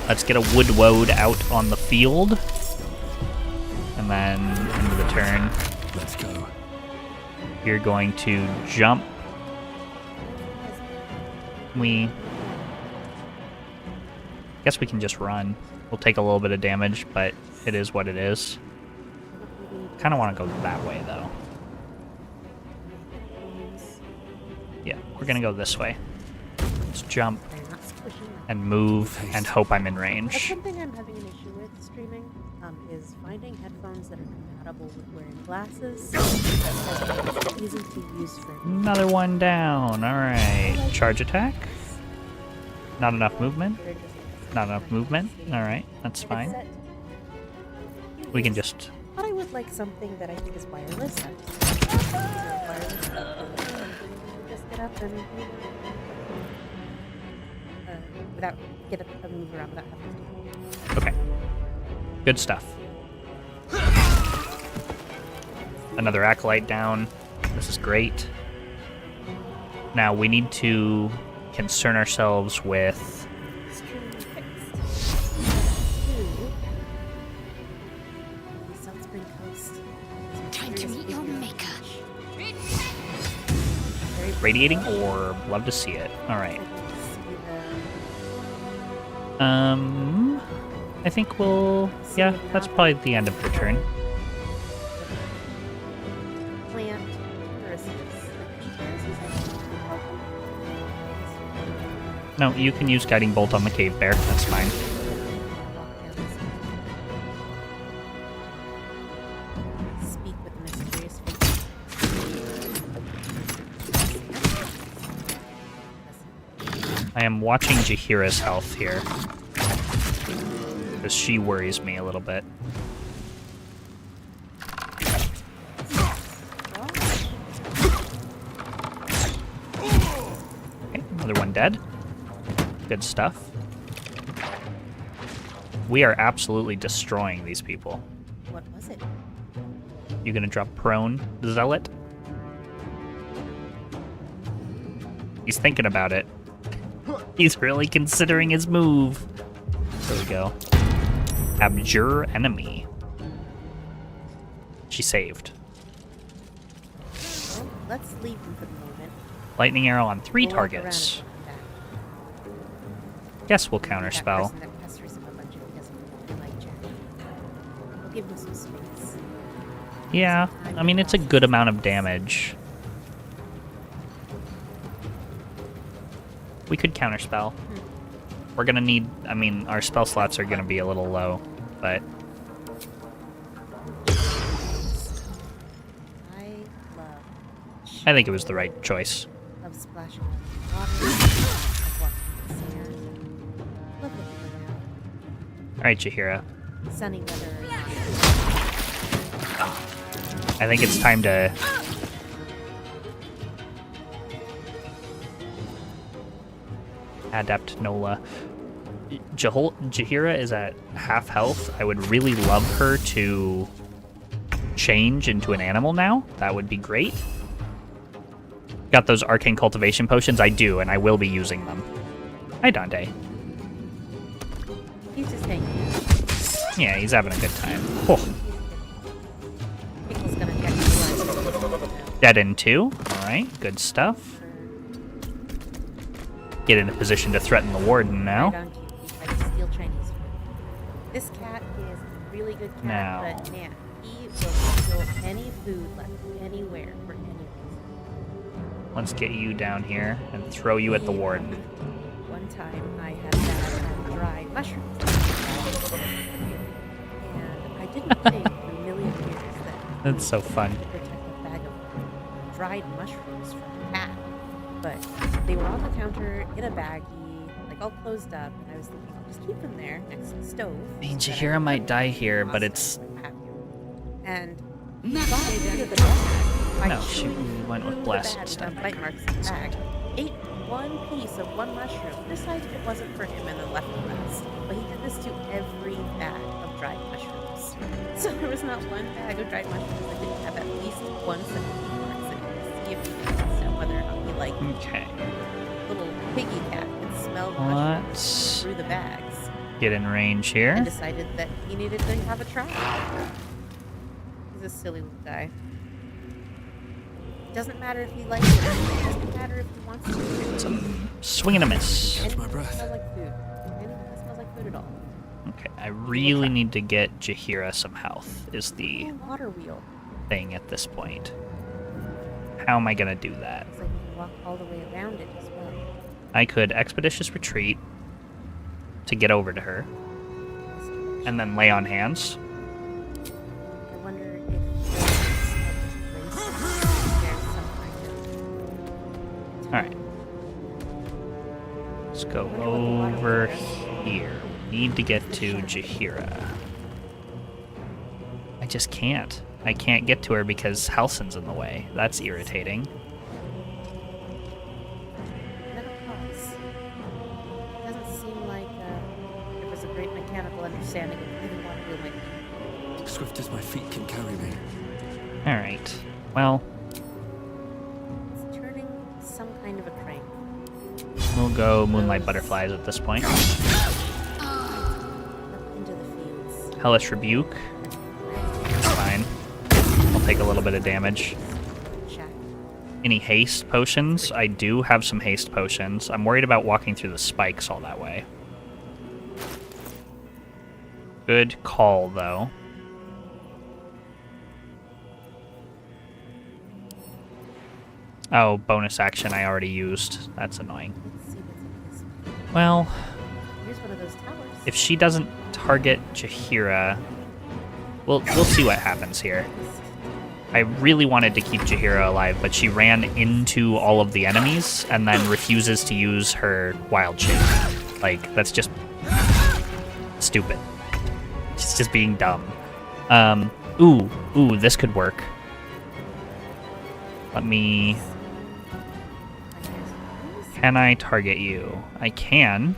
Let's get a wood woad out on the field. And then into the turn. Let's go. You're going to jump. Guess we can just run. We'll take a little bit of damage, but it is what it is. Kind of want to go that way, though. Yeah, we're going to go this way. Let's jump and move and hope I'm in That's range. something I'm having an issue with streaming, is finding headphones that are compatible with wearing glasses. That's easy to use for me. Another one down. Alright. Charge attack. Not enough movement. Not enough movement. Alright, that's fine. We can just... But I would like something that I think is wireless. Just get up and get up and move around without having to. Okay. Good stuff. Another Acolyte down. This is great. Now we need to concern ourselves with... time to meet your maker. Radiating Orb. Love to see it. Alright. I think we'll... Yeah, that's probably the end of the turn. Plant. No, you can use Guiding Bolt on the cave bear. That's fine. Speak with the mysterious figure. I am watching Jahira's health here. Because she worries me a little bit. Okay, another one dead. Good stuff. We are absolutely destroying these people. What was it? You gonna drop prone, Zealot? He's thinking about it. He's really considering his move. There we go. Abjure enemy. She saved. Well, let's leave him for the moment. Lightning arrow on 3 We'll walk around targets. and come back. Guess we'll That counterspell. person that pesters him a bunch and he doesn't like Jack. We'll give him some space. Yeah, I mean, it's a good amount of damage. We could counterspell. We're gonna need, I mean, our spell slots are gonna be a little low, but I love I think it was the right choice. love splashing around in the water. Love watching the sailors. Love looking around. Alright, Jahira. Sunny weather. I think it's time to... Adept Nola. Jahira is at half health. I would really love her to change into an animal now. That would be great. Got those arcane cultivation potions? I do, and I will be using them. Hi, Dante. He's just hanging. Yeah, he's having a good time. Oh, Pickle's gonna check the dead in 2. Alright, good stuff. Get in a position to threaten the warden now. Right onto you. He tried to steal Chinese food. This cat is a really good cat, Now. but man, he will steal any food left anywhere for any reason. Let's get you down here and throw you at the warden. One time I had that dried mushrooms. And I didn't think for a million years that That's so fun. to protect a bag of dried mushrooms from a cat. But they were on the counter in a baggie, like all closed up, and I was thinking, I'll just keep them there next to the stove. I mean, so that Jahira I might can die here, but pasta it's... or what have you. And he got rid of the bag. by No, she chewing went with through the blessed bag stuff. without bite marks in the bag. Ate one piece of one mushroom, decided it wasn't for him, and then left the rest. But he did this to every bag of dried mushrooms. So there was not one bag of dried mushrooms that didn't have at least one set of bite marks in it to see if he could test out whether or not he liked Okay. little piggy cat and smelled mushrooms Let's through the bags get in range and here. decided that he needed to have a try. He's a silly little guy. Doesn't matter if he likes it. Doesn't matter if he wants to. Swing and a miss. Catch my Anything that breath. smells like food. Anything that smells like food at all. Okay, I really need to get Jahira some health, is the Oh, water wheel. thing at this point. How am I gonna do that? Looks like you can walk all the way around it as well. I could Expeditious Retreat to get over to her, and then lay on hands. I wonder if there's some kind of... Alright. Let's go over here. Need to get to Jahira. I just can't. I can't get to her because Halsin's in the way. That's irritating. Then a pause. Doesn't seem like there was a great mechanical understanding of where the water wheel might be. Swift as my feet can carry me. Alright. Well, It's turning some kind of a crank. we'll go Moonlight Butterflies at this point. Up into the fields. Hellish Rebuke. It's fine. I'll take a little bit of damage. Shack. Any haste potions? I do have some haste potions. I'm worried about walking through the spikes all that way. Good call, though. Oh, bonus action I already used. That's annoying. Let's see what's in this one. Well, Here's one of those towers. if she doesn't target Jaheira, we'll see what happens here. I really wanted to keep Jaheira alive, but she ran into all of the enemies and then refuses to use her wild shape. Like, that's just stupid. She's just being dumb. Ooh, this could work. Let me... Can I target you? I can.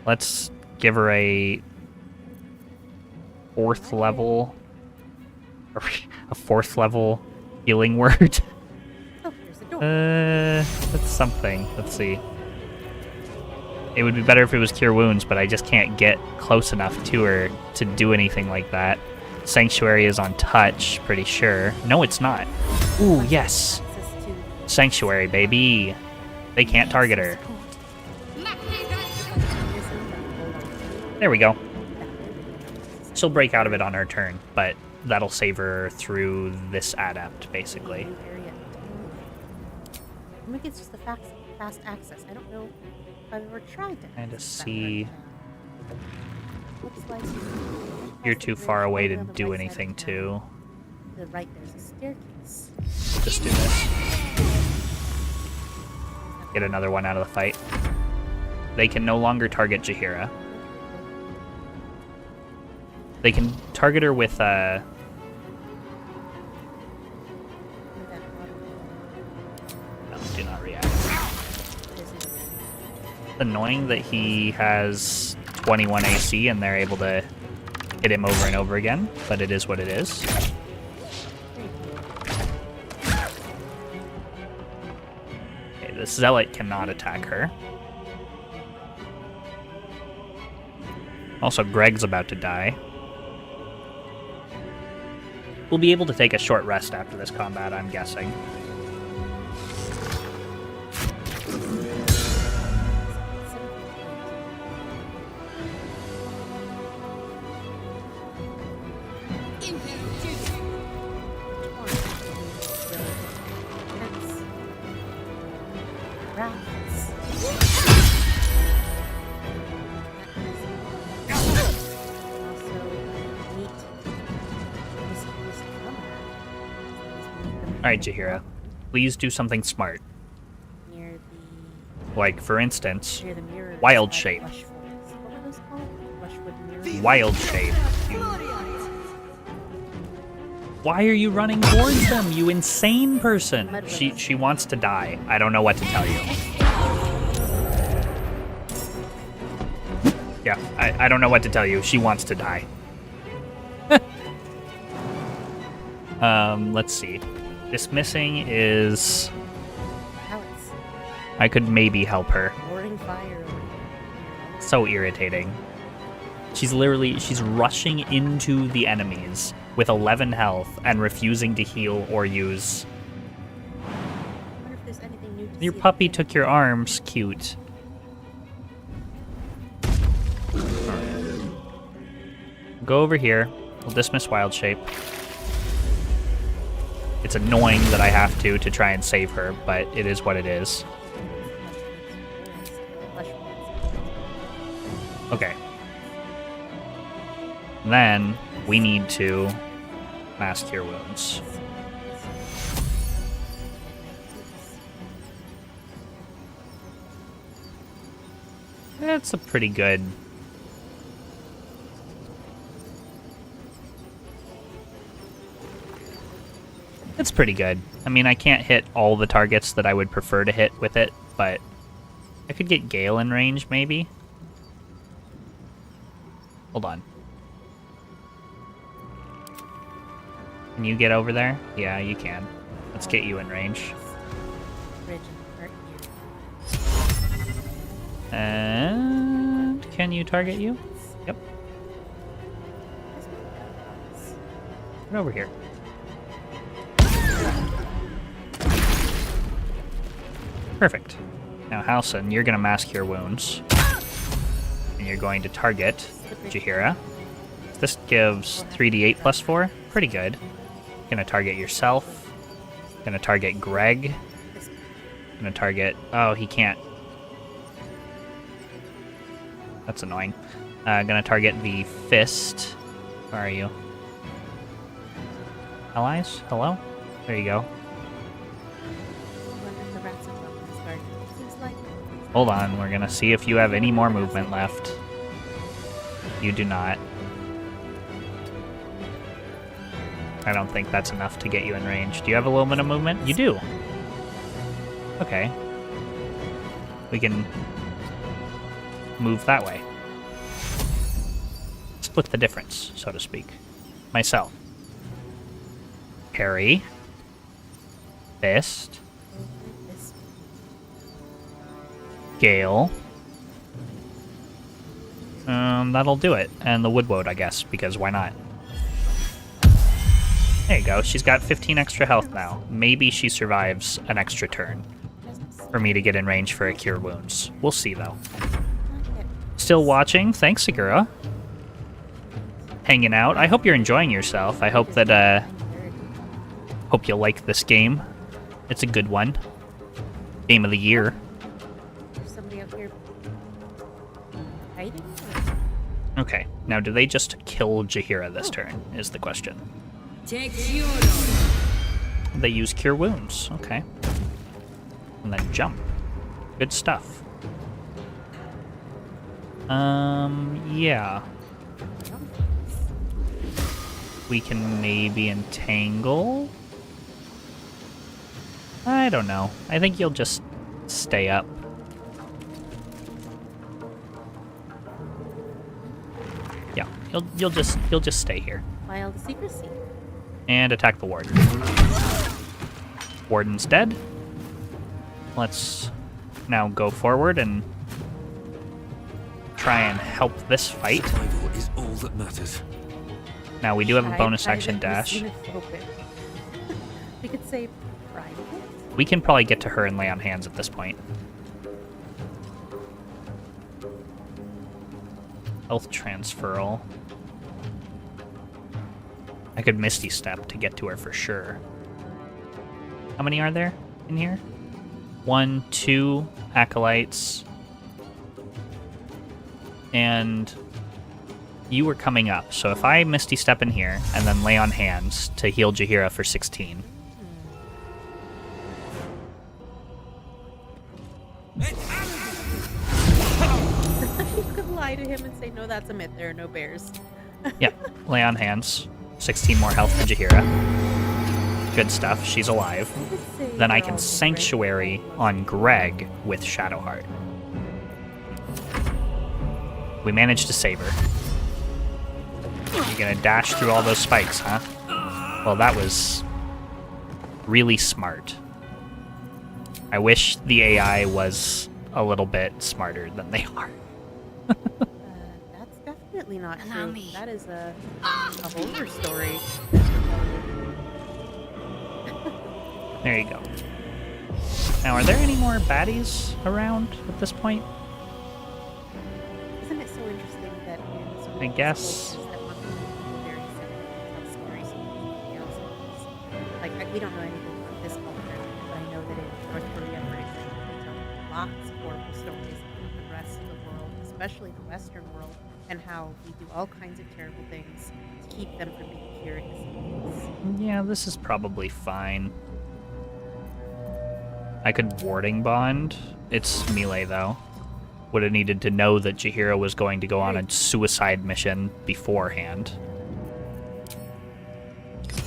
Let's give her a 4th level... a 4th level healing word. Oh, there's the door. That's something. Let's see. It would be better if it was Cure Wounds, but I just can't get close enough to her to do anything like that. Sanctuary is on touch, pretty sure. No, it's not. Ooh, yes. Access to Sanctuary, baby. They can't target her. There we go. She'll break out of it on her turn, but that'll save her through this adept, basically. new area. Maybe it's just the fast access. I don't know if I've ever tried to. Trying to access that see. part of town. Looks like You're across too the far bridge away to over on the do right side anything, of town. too. To the right, there's a staircase. Just do this. Get another one out of the fight. They can no longer target Jaheira. They can target her with, With that no, do not react. there's a- Annoying that he has 21 AC and they're able to hit him over and over again, but it is what it is. Okay, the Zealot cannot attack her. Also, Greg's about to die. We'll be able to take a short rest after this combat, I'm guessing. Alright, Jaheira. Please do something smart. Near Like, for instance, the mirror. Wild shape. What were those called? Rushwood mirror. Wild shape. Why are you running towards them, you insane person? She wants to die. I don't know what to tell you. Yeah, I don't know what to tell you. She wants to die. Let's see. Dismissing is... Pallets. I could maybe help her. Roaring fire over here. So irritating. She's rushing into the enemies with 11 health and refusing to heal or use. I wonder if there's anything new to Your see. puppy took your arms. Cute. Go over here. We'll dismiss Wild Shape. It's annoying that I have to try and save her, but it is what it is. Okay. Then we need to mass cure wounds. That's a pretty good... It's pretty good. I mean, I can't hit all the targets that I would prefer to hit with it, but I could get Gale in range, maybe. Hold on. Can you get over there? Yeah, you can. Let's get you in range. Bridge and cart here. And can you target you? Yep. Get over here. Perfect. Now, Halson, you're going to mask your wounds. And you're going to target Jaheira. This gives 3d8 plus 4. Pretty good. Going to target yourself. Going to target Greg. Going to target... Oh, he can't. That's annoying. Gonna target the fist. Where are you? Allies? Hello? There you go. Hold on, we're gonna see if you have any more movement left. You do not. I don't think that's enough to get you in range. Do you have a little bit of movement? You do. Okay. We can move that way. Split the difference, so to speak. Myself. Parry. Fist. Gale. That'll do it. And the Woodwode, I guess, because why not? There you go. She's got 15 extra health now. Maybe she survives an extra turn for me to get in range for a Cure Wounds. We'll see, though. Still watching? Thanks, Segura. Hanging out. I hope you're enjoying yourself. I hope that, hope you like this game. It's a good one. Game of the year. There's somebody out here hiding? Okay, now do they just kill Jaheira this turn, is the question. They use Cure Wounds, okay. And then jump. Good stuff. Yeah. We can maybe entangle? I don't know. I think you'll just stay up. Yeah, you'll just stay here. File the secrecy. And attack the warden. Warden's dead. Let's now go forward and try and help this fight. Survival is all that matters. Now we do have a bonus action dash. We could say private. We can probably get to her and lay on hands at this point. Health transferal. I could Misty Step to get to her for sure. How many are there in here? 1, 2 acolytes. And you were coming up, so if I Misty Step in here and then lay on hands to heal Jaheira for 16. You could lie to him and say, no, that's a myth. There are no bears. Yeah, lay on hands. 16 more health than Jaheira. Good stuff, she's alive. Then I can Sanctuary on Greg with Shadowheart. We managed to save her. You're gonna dash through all those spikes, huh? Well, that was really smart. I wish the AI was a little bit smarter than they are. That's definitely not Allow true. me. That is a older story. There you go. Now, are there any more baddies around at this point? Isn't it so interesting that in so I many guess. cultures that want to be very similar, tell stories of everything else? Like, we don't know anything about this culture, but I know that in North Korea, for example, they tell lots of horrible stories about the rest of the world, especially the Western world, and how we do all kinds of terrible things to keep them from being curious. Yeah, this is probably fine. I could Warding Bond. It's melee, though. Would have needed to know that Jaheira was going to go on a suicide mission beforehand.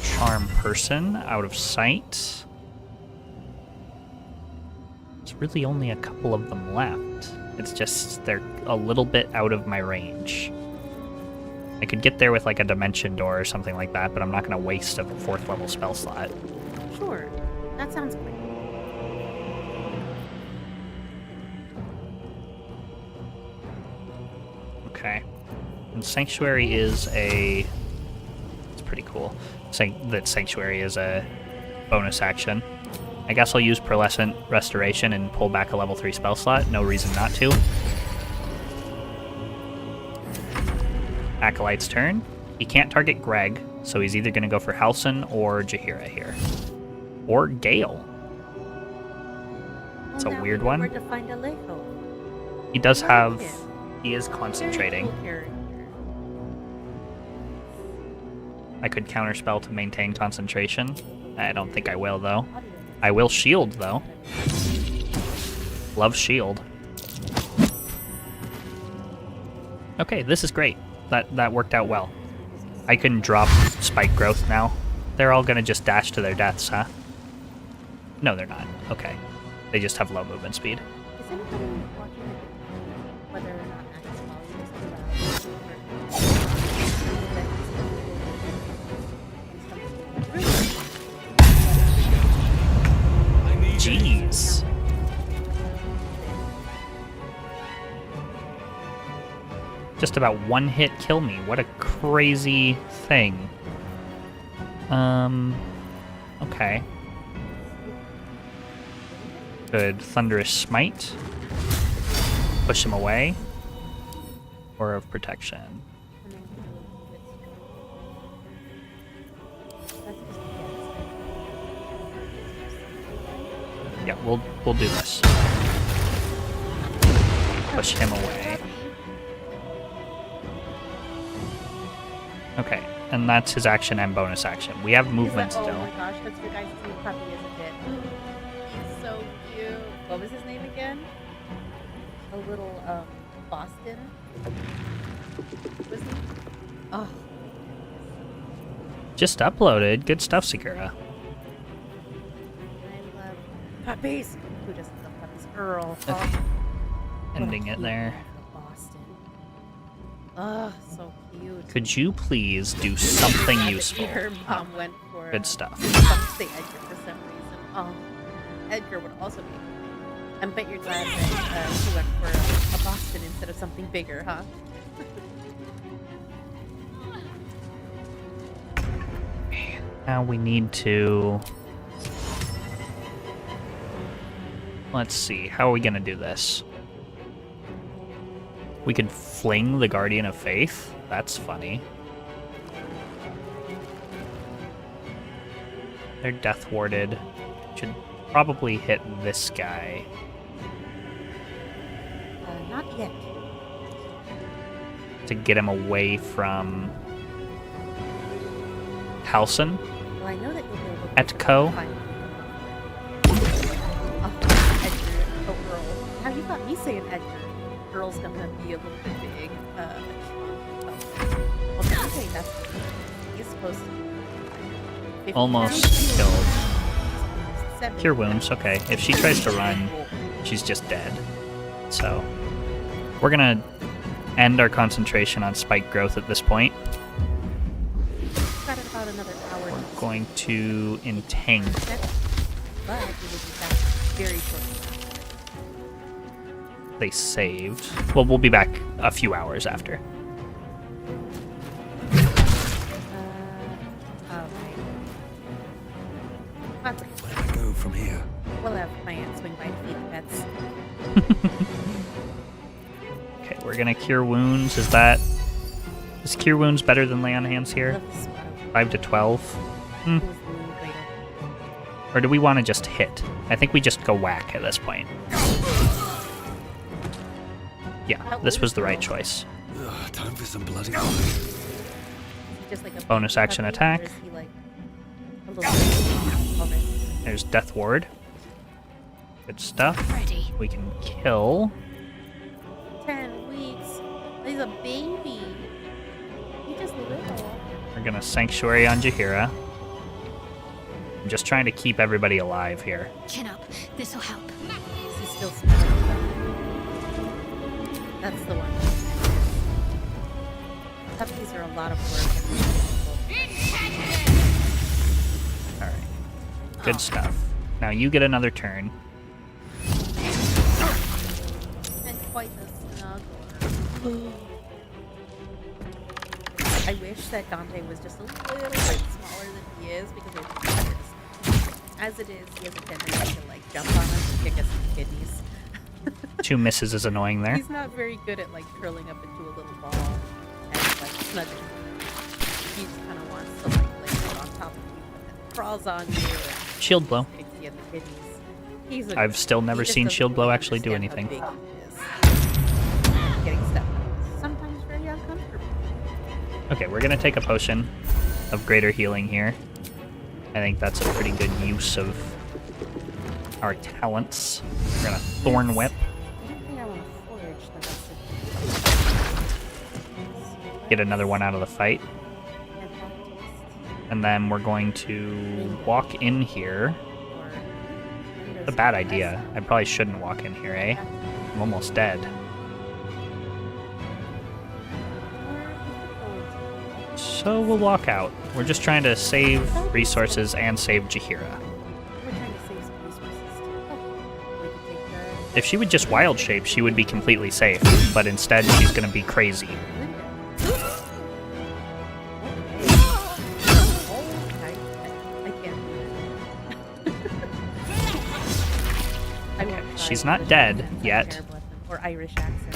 Charm Person, out of sight. There's really only a couple of them left. It's just they're a little bit out of my range. I could get there with like a Dimension Door or something like that, but I'm not going to waste a 4th level spell slot. Sure, that sounds great. Okay. And Sanctuary is a... It's pretty cool. That Sanctuary is a bonus action. I guess I'll use Pearlescent Restoration and pull back a level 3 spell slot. No reason not to. Acolyte's turn. He can't target Greg, so he's either going to go for Halcyon or Jaheira here. Or Gale. It's a weird one. Where to find Alejo? He does have He is concentrating. Very cool character. I could counterspell to maintain concentration. I don't think I will, though. I will shield, though. Love shield. Okay, this is great. That worked out well. I can drop spike growth now. They're all gonna just dash to their deaths, huh? No, they're not. Okay. They just have low movement speed. Is anybody watching it? Whether or not Max Molly is Jeez. Just about one hit kill me. What a crazy thing. Okay. Good Thunderous Smite. Push him away. Aura of Protection. Yeah, we'll do this. Push him away. Okay, and that's his action and bonus action. We have movement Oh still. my gosh, that's your guys' new puppy, isn't it? He's so cute. What was his name again? A little, Boston? Was he? Oh. Just uploaded. Good stuff, Segura. I love puppies. Who doesn't love puppies? Earl. Oh, what a Ending it cute there. little Boston. Oh, so cute. Could you please do something Glad that useful? Your mom went for Good stuff. I was about to say Edgar for some reason. Oh, Edgar would also be. I bet you're glad that she went for a Boston instead of something bigger, huh? Now we need to... Let's see. How are we going to do this? We could fling the Guardian of Faith. That's funny. They're death warded. Should probably hit this guy. Not yet. To get him away from Halson. Well, I know that you'll be able to Etco. find Edgar. Oh, Earl. How you got me saying Edgar? Earl's gonna be a little bit big. Okay, that's good. He's supposed to be 50 Almost pounds? killed. 70 Cure wounds. pounds. Okay. If she tries to run, she's just dead. So we're gonna end our concentration on spike growth at this point. Got it about another hour. We're going to entangle. But it will be back very shortly. They saved. Well, we'll be back a few hours after. Alright. Where do I go from here? We'll have plans swing by to feed the pets. Okay, we're gonna cure wounds. Is cure wounds better than lay on hands here? Love the spot of 5 to 12. who was the moon cradle. Or do we want to just hit? I think we just go whack at this point. Yeah, this was the right choice. Ugh, time for some bloody. Just like a Bonus baby action puppy, attack. or is he like a little already? There's Death Ward. Good stuff. Ready. We can kill. 10 weeks. He's a baby. He just little. We're gonna Sanctuary on Jaheira. I'm just trying to keep everybody alive here. Chin up. This'll help. He's still smelling. That's the one. Puppies are a lot of work. Alright. Good stuff. Now you get another turn. And quite the snuggle. I wish that Dante was just a little bit smaller than he is because it would be better to snuggle. As it is, he has a tendency to like jump on us and kick us in the kidneys. 2 misses is annoying there. He's not very good at like curling up into a little ball and like snuggling. He just kind of wants to like lay right on top of you and then crawls on you and Shield blow. kicks you in the kidneys. He's I've still never he just seen doesn't Shield Blow really actually do understand anything. how big he is. Getting stepped on. Okay, we're gonna take a potion of greater healing here. I think that's a pretty good use of our talents. We're gonna Thorn Whip. I don't think I want to forage the rest of Get another one out of the fight. the Baldur. And then we're going to walk in here. It's a bad idea. I probably shouldn't walk in here, eh? I'm almost dead. So we'll walk out. We're just trying to save resources and save Jaheira. We're trying to save some resources too. Oh, we could take the If she would just wild shape, she would be completely safe. But instead, she's gonna be crazy. She's not dead yet. Or Irish accent.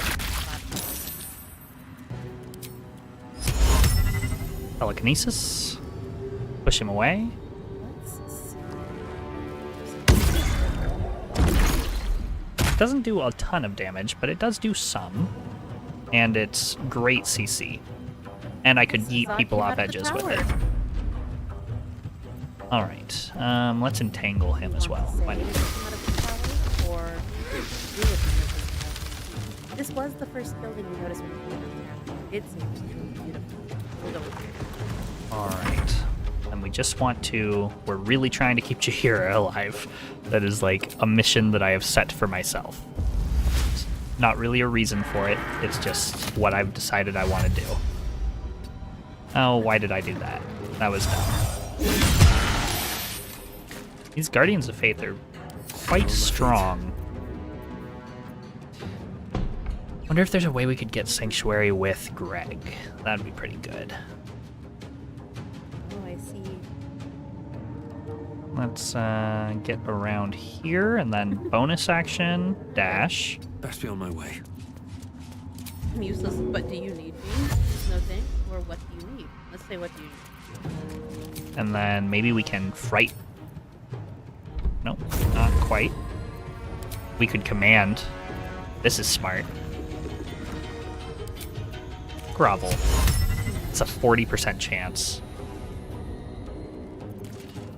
Telekinesis. Push him away. It doesn't do a ton of damage, but it does do some. And it's great CC. And I could yeet people off edges with it. Alright, let's entangle him as well. Why not? This was the first building we noticed when we came to town. It seems truly beautiful. We'll go with it. Alright. And we just want to... We're really trying to keep Jaheira alive. That is like a mission that I have set for myself. It's not really a reason for it. It's just what I've decided I want to do. Oh, why did I do that? That was dumb. These Guardians of Faith are quite strong. Wonder if there's a way we could get Sanctuary with Greg. That'd be pretty good. Oh, I see. Let's get around here, and then bonus action, dash. Best be on my way. I'm useless, but do you need me? There's no thing. Or what do you need? Let's say what do you need. And then maybe we can fright. Nope, not quite. We could command. This is smart. Grovel. It's a 40% chance.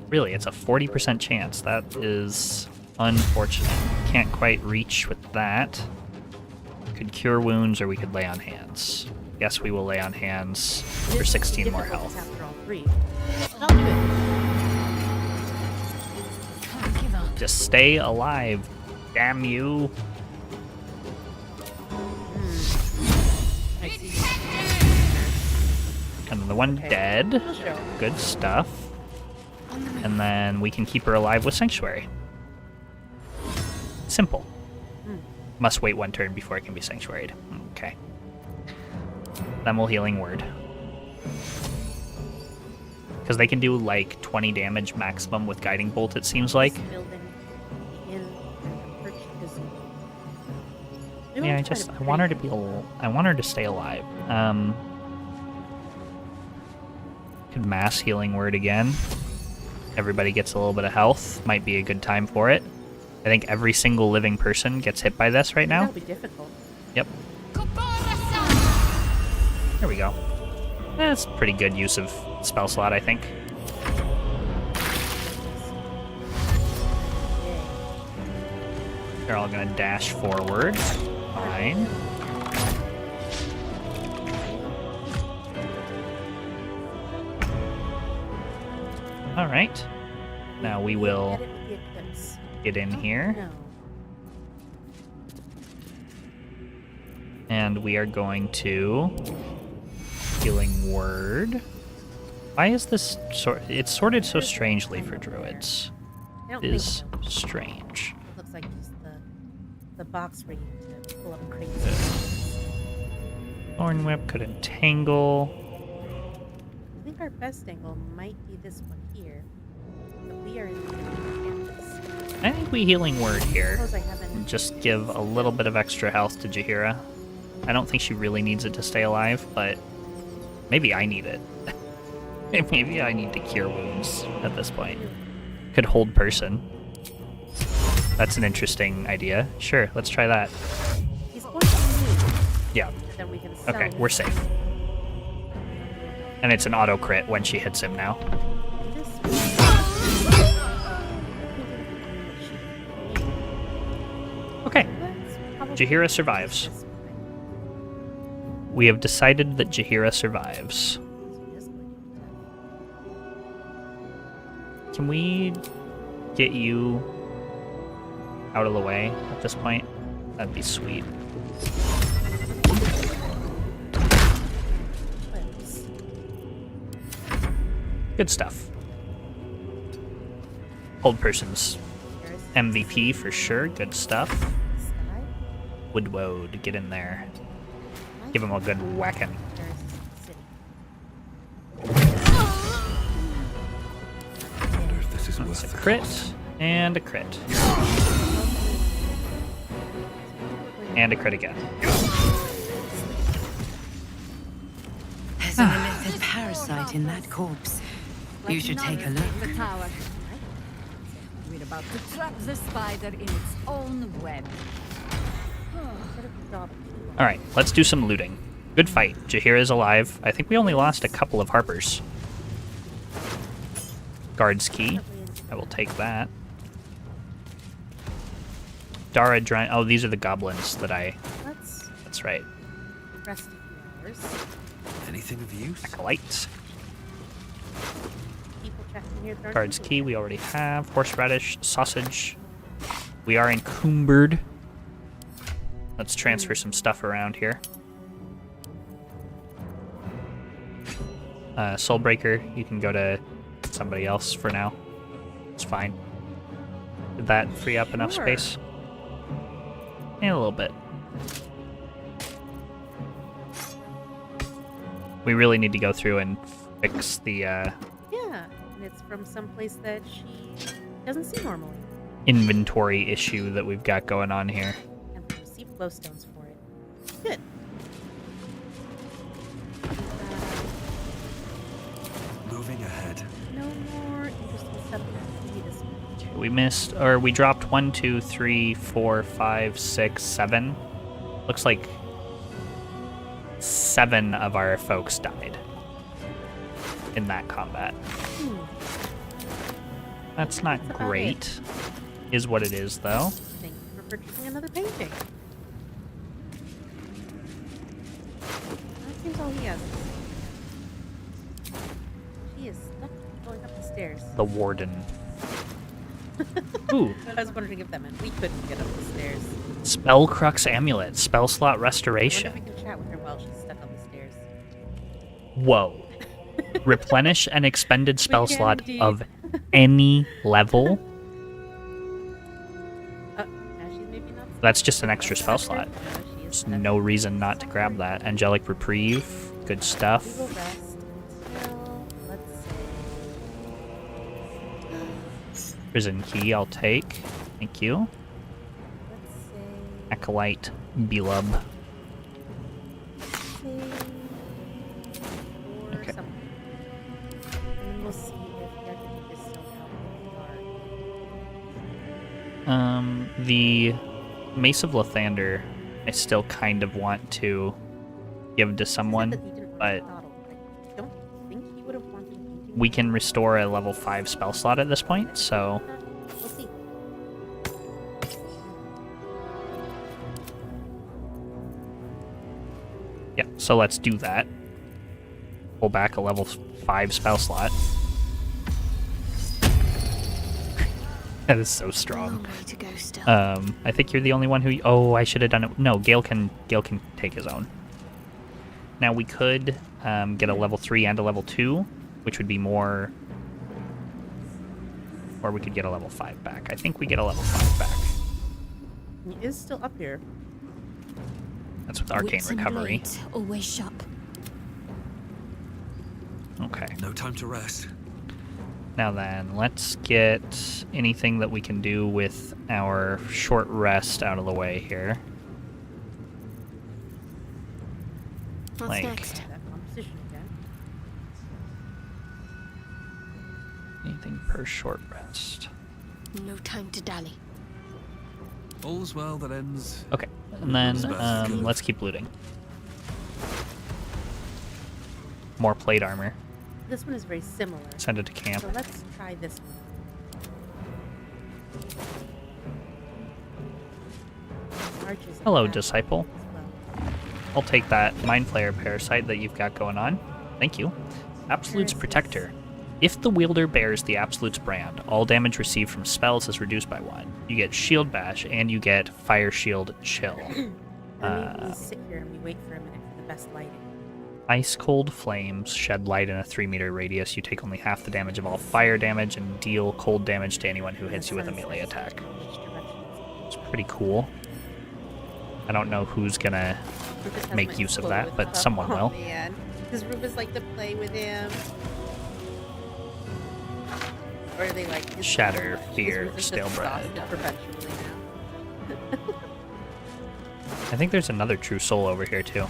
Really, it's a 40% chance. That is unfortunate. Can't quite reach with that. Could cure wounds, or we could lay on hands. Guess we will lay on hands for 16 more health. After all three. I'll do it. Just stay alive, damn you. I see. And the one dead. We'll show. Good stuff. And then we can keep her alive with Sanctuary. Simple. Must wait one turn before it can be Sanctuaried. Okay. Then we'll Healing Word. Because they can do like 20 damage maximum with Guiding Bolt, it seems like. Building in perched gazebo. Yeah, I want her to be I want her to stay alive. Could Mass Healing Word again. Everybody gets a little bit of health. Might be a good time for it. I think every single living person gets hit by this right now. That'll be difficult. Yep. There we go. That's pretty good use of spell slot, I think. They're all gonna dash forward. Fine. Alright. Now we will Get it with the eclipse. get in here. No. And we are going to Healing Word. Why is this it's sorted so strangely for druids? I don't It think is strange. it looks like just the box ring to pull up crazy. Thorn Whip could entangle. I think our best angle might be this one here. But we are in the campus. I think we Healing Word here. Suppose I haven't. Just give a little bit of extra health to Jaheira. I don't think she really needs it to stay alive, but maybe I need it. Maybe I need to cure wounds at this point. Could hold person. That's an interesting idea. Sure, let's try that. He's going to move. Yeah. Then we can sell Okay, him. we're safe. And it's an auto crit when she hits him now. Okay. Jaheira survives. We have decided that Jaheira survives. Can we get you out of the way at this point? That'd be sweet. Good stuff. Old person's MVP for sure. Good stuff. Woodwode, get in there. Give him a good whacking. That's a crit. And a crit. And a crit again. There's an illithid parasite in that corpse. You should take a look. The tower. We're about to trap the spider in its own web. Alright, let's do some looting. Good fight. Jaheira's alive. I think we only lost a couple of Harpers. Guard's key. I will take that. Dara Dry. Oh, these are the goblins that I. That's right. Anything of use? Acolyte. Guard's key we already have. Horseradish, sausage. We are encumbered. Let's transfer some stuff around here. Soulbreaker, you can go to somebody else for now. It's fine. Did that free up enough space? And a little bit. We really need to go through and fix the Yeah, and it's from someplace that she doesn't see normally. inventory issue that we've got going on here. And we received glowstones for it. Good. Moving ahead. No more interesting stuff to see this much. We missed, or we dropped 1, 2, 3, 4, 5, 6, 7. Looks like 7 of our folks died in that combat. That's not about great. Is what it is, though. Thank you for purchasing another painting. That seems all he has. He is stuck going up the stairs. The warden. Ooh, I was wondering if that meant we couldn't get up the stairs. Spellcrux Amulet, spell slot I wonder restoration. if we can chat with her while she's stuck on the stairs. Whoa. Replenish an expended spell can slot indeed. of any level. Now she's maybe not. That's just an extra spell slot. No, she is There's no reason not to grab that. Angelic Reprieve, good We stuff. will rest until, let's say, Prison Key, I'll take. Thank you. let's say, Acolyte, Belub. or Okay. something. And then we'll see if the architect is still out. The Mace of Lathander, I still kind of want to give to someone, but I don't think he would have wanted painting. we can restore a level 5 spell slot at this point, so We'll see. yeah, so let's do that. Pull back a level 5 spell slot. That is so strong. Way to go still. I think you're the only one who. Oh, I should have done it. No, Gale can take his own. Now we could get a level 3 and a level 2, which would be more. Or we could get a level 5 back. I think we get a level 5 back. He is still up here. That's with Arcane Wits and Recovery. blades, always sharp. Okay. No time to rest. Now then, let's get anything that we can do with our short rest out of the way here. What's Like- next? That composition again. Anything per short rest. No time to dally. All's well that ends. Okay, and then let's keep looting. More plate armor. This one is very similar. Send it to camp. So let's try this one. Arches Hello, attack disciple. as well. I'll take that Mind Flayer parasite that you've got going on. Thank you. Absolute's Parasites. Protector. If the wielder bears the Absolute's brand, all damage received from spells is reduced by 1. You get Shield Bash, and you get Fire Shield Chill. And we sit here and we wait for a minute for the best lighting. Ice Cold Flames shed light in a 3-meter radius. You take only half the damage of all fire damage and deal cold damage to anyone who hits you with a melee attack. It's pretty cool. I don't know who's gonna Rufus has make my use of explode that, with but stuff. someone will. Oh, man. Does Rufus like to play with him? Or are they like... Shatter, Is fear, Rufus just stale bread. exhausted perpetually now? I think there's another true soul over here too.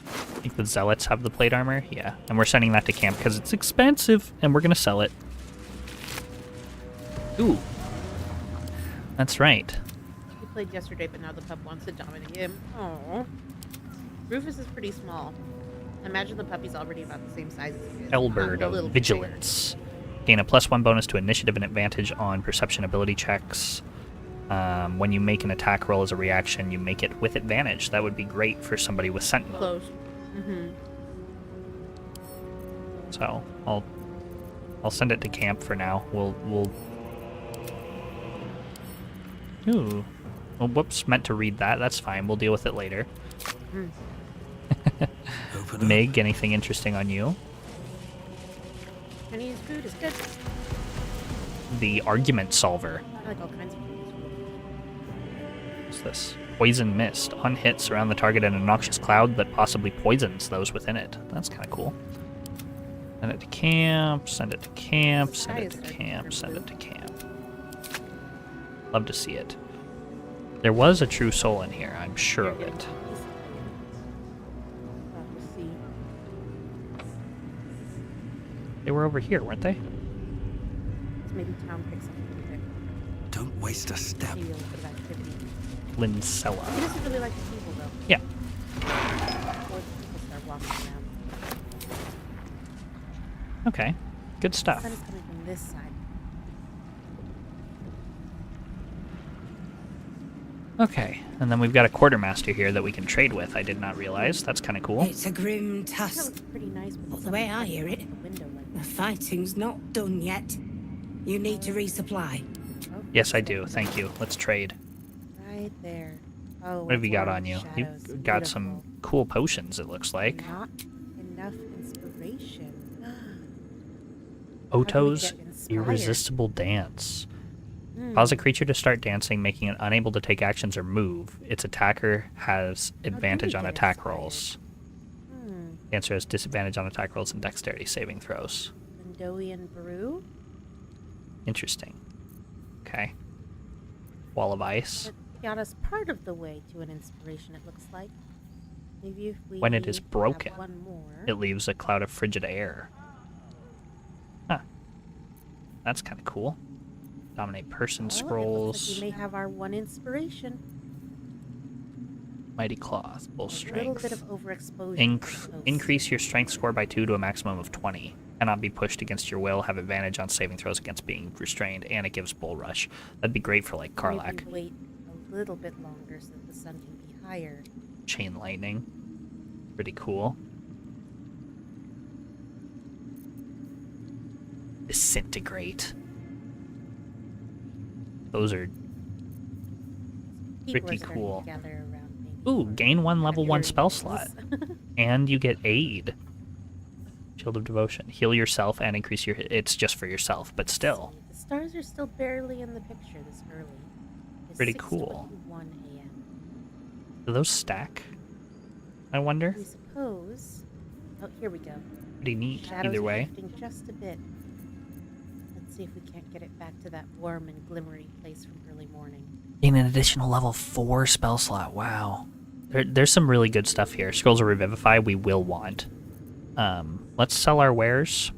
I think the zealots have the plate armor. Yeah, and we're sending that to camp because it's expensive, and we're gonna sell it. Ooh, that's right. He played yesterday, but now the pup wants to dominate him. Oh, Rufus is pretty small. Imagine the puppy's already about the same size as he is. Elbird A of little Vigilance. Gain a +1 bonus to initiative and advantage on perception ability checks. When you make an attack roll as a reaction, you make it with advantage. That would be great for somebody with Sentinel. close. Mm-hmm. So I'll send it to camp for now. We'll. Ooh. Oh, whoops, meant to read that. That's fine. We'll deal with it later. Mig, anything interesting on you? Chinese food is good. The Argument Solver. I like all kinds of food. What's this? Poison Mist. On hit, surround the target in a noxious cloud that possibly poisons those within it. That's kind of cool. Send it to camp, send it to camp, send it to camp, send it to camp. Love to see it. There was a true soul in here, I'm sure of it. We'll see. They were over here, weren't they? So maybe town picks up a bit. Don't waste a step. Maybe a little bit of activity. Lincella. He doesn't really like the people though. Yeah. Before the people start walking around. Okay. Good The stuff. sun is coming from this side. Okay. And then we've got a quartermaster here that we can trade with. I did not realize. That's kind of cool. It's a grim That task. looks pretty nice. With Well, the way I hear it, a window like the fighting's not done yet. You need to resupply. oh, Yes, I do. Thank you. Let's trade. right there. Oh, What have you got warm on you? shadows. You've got some Beautiful. cool potions, it looks like. Not enough inspiration. Oto's get inspired? Irresistible Dance. Hmm. Cause a creature to start dancing, making it unable to take actions or move. Its attacker has do we advantage on get attack inspired? rolls. Hmm. Dancer has disadvantage on attack rolls and dexterity saving throws. Lindoian brew. Interesting. Okay. Wall of Ice. That got us part of the way to an inspiration, it looks like. Maybe if we When it is have broken, one more. It leaves a cloud of frigid air. Huh. That's kind of cool. Dominate person Well, it looks scrolls. like we may have our one inspiration. Mighty Cloth. Full A little strength. bit of overexposure. Increase your strength score by 2 to a maximum of 20. Cannot be pushed against your will. Have advantage on saving throws against being restrained, and it gives Bull Rush. That'd be great for like Karlak. Maybe wait a little bit longer so that the sun can be higher. Chain Lightning. Pretty cool. Disintegrate. Those are People Pretty are starting cool. to gather around maybe ooh, for gain 1 level 1 hearing spell things. slot. And you get aid. Shield of Devotion. Heal yourself and increase your it's just for yourself, but still. The stars are still barely in the picture this early. It's Pretty cool. 6:21 a.m. Do those stack? I wonder. We suppose. Oh, here we go. Pretty neat Shadows either are way. shifting just a bit. Let's see if we can't get it back to that warm and glimmery place from early morning. Gain an additional level 4 spell slot. Wow. There's some really good stuff here. Scrolls of Revivify we will want. Let's sell our wares.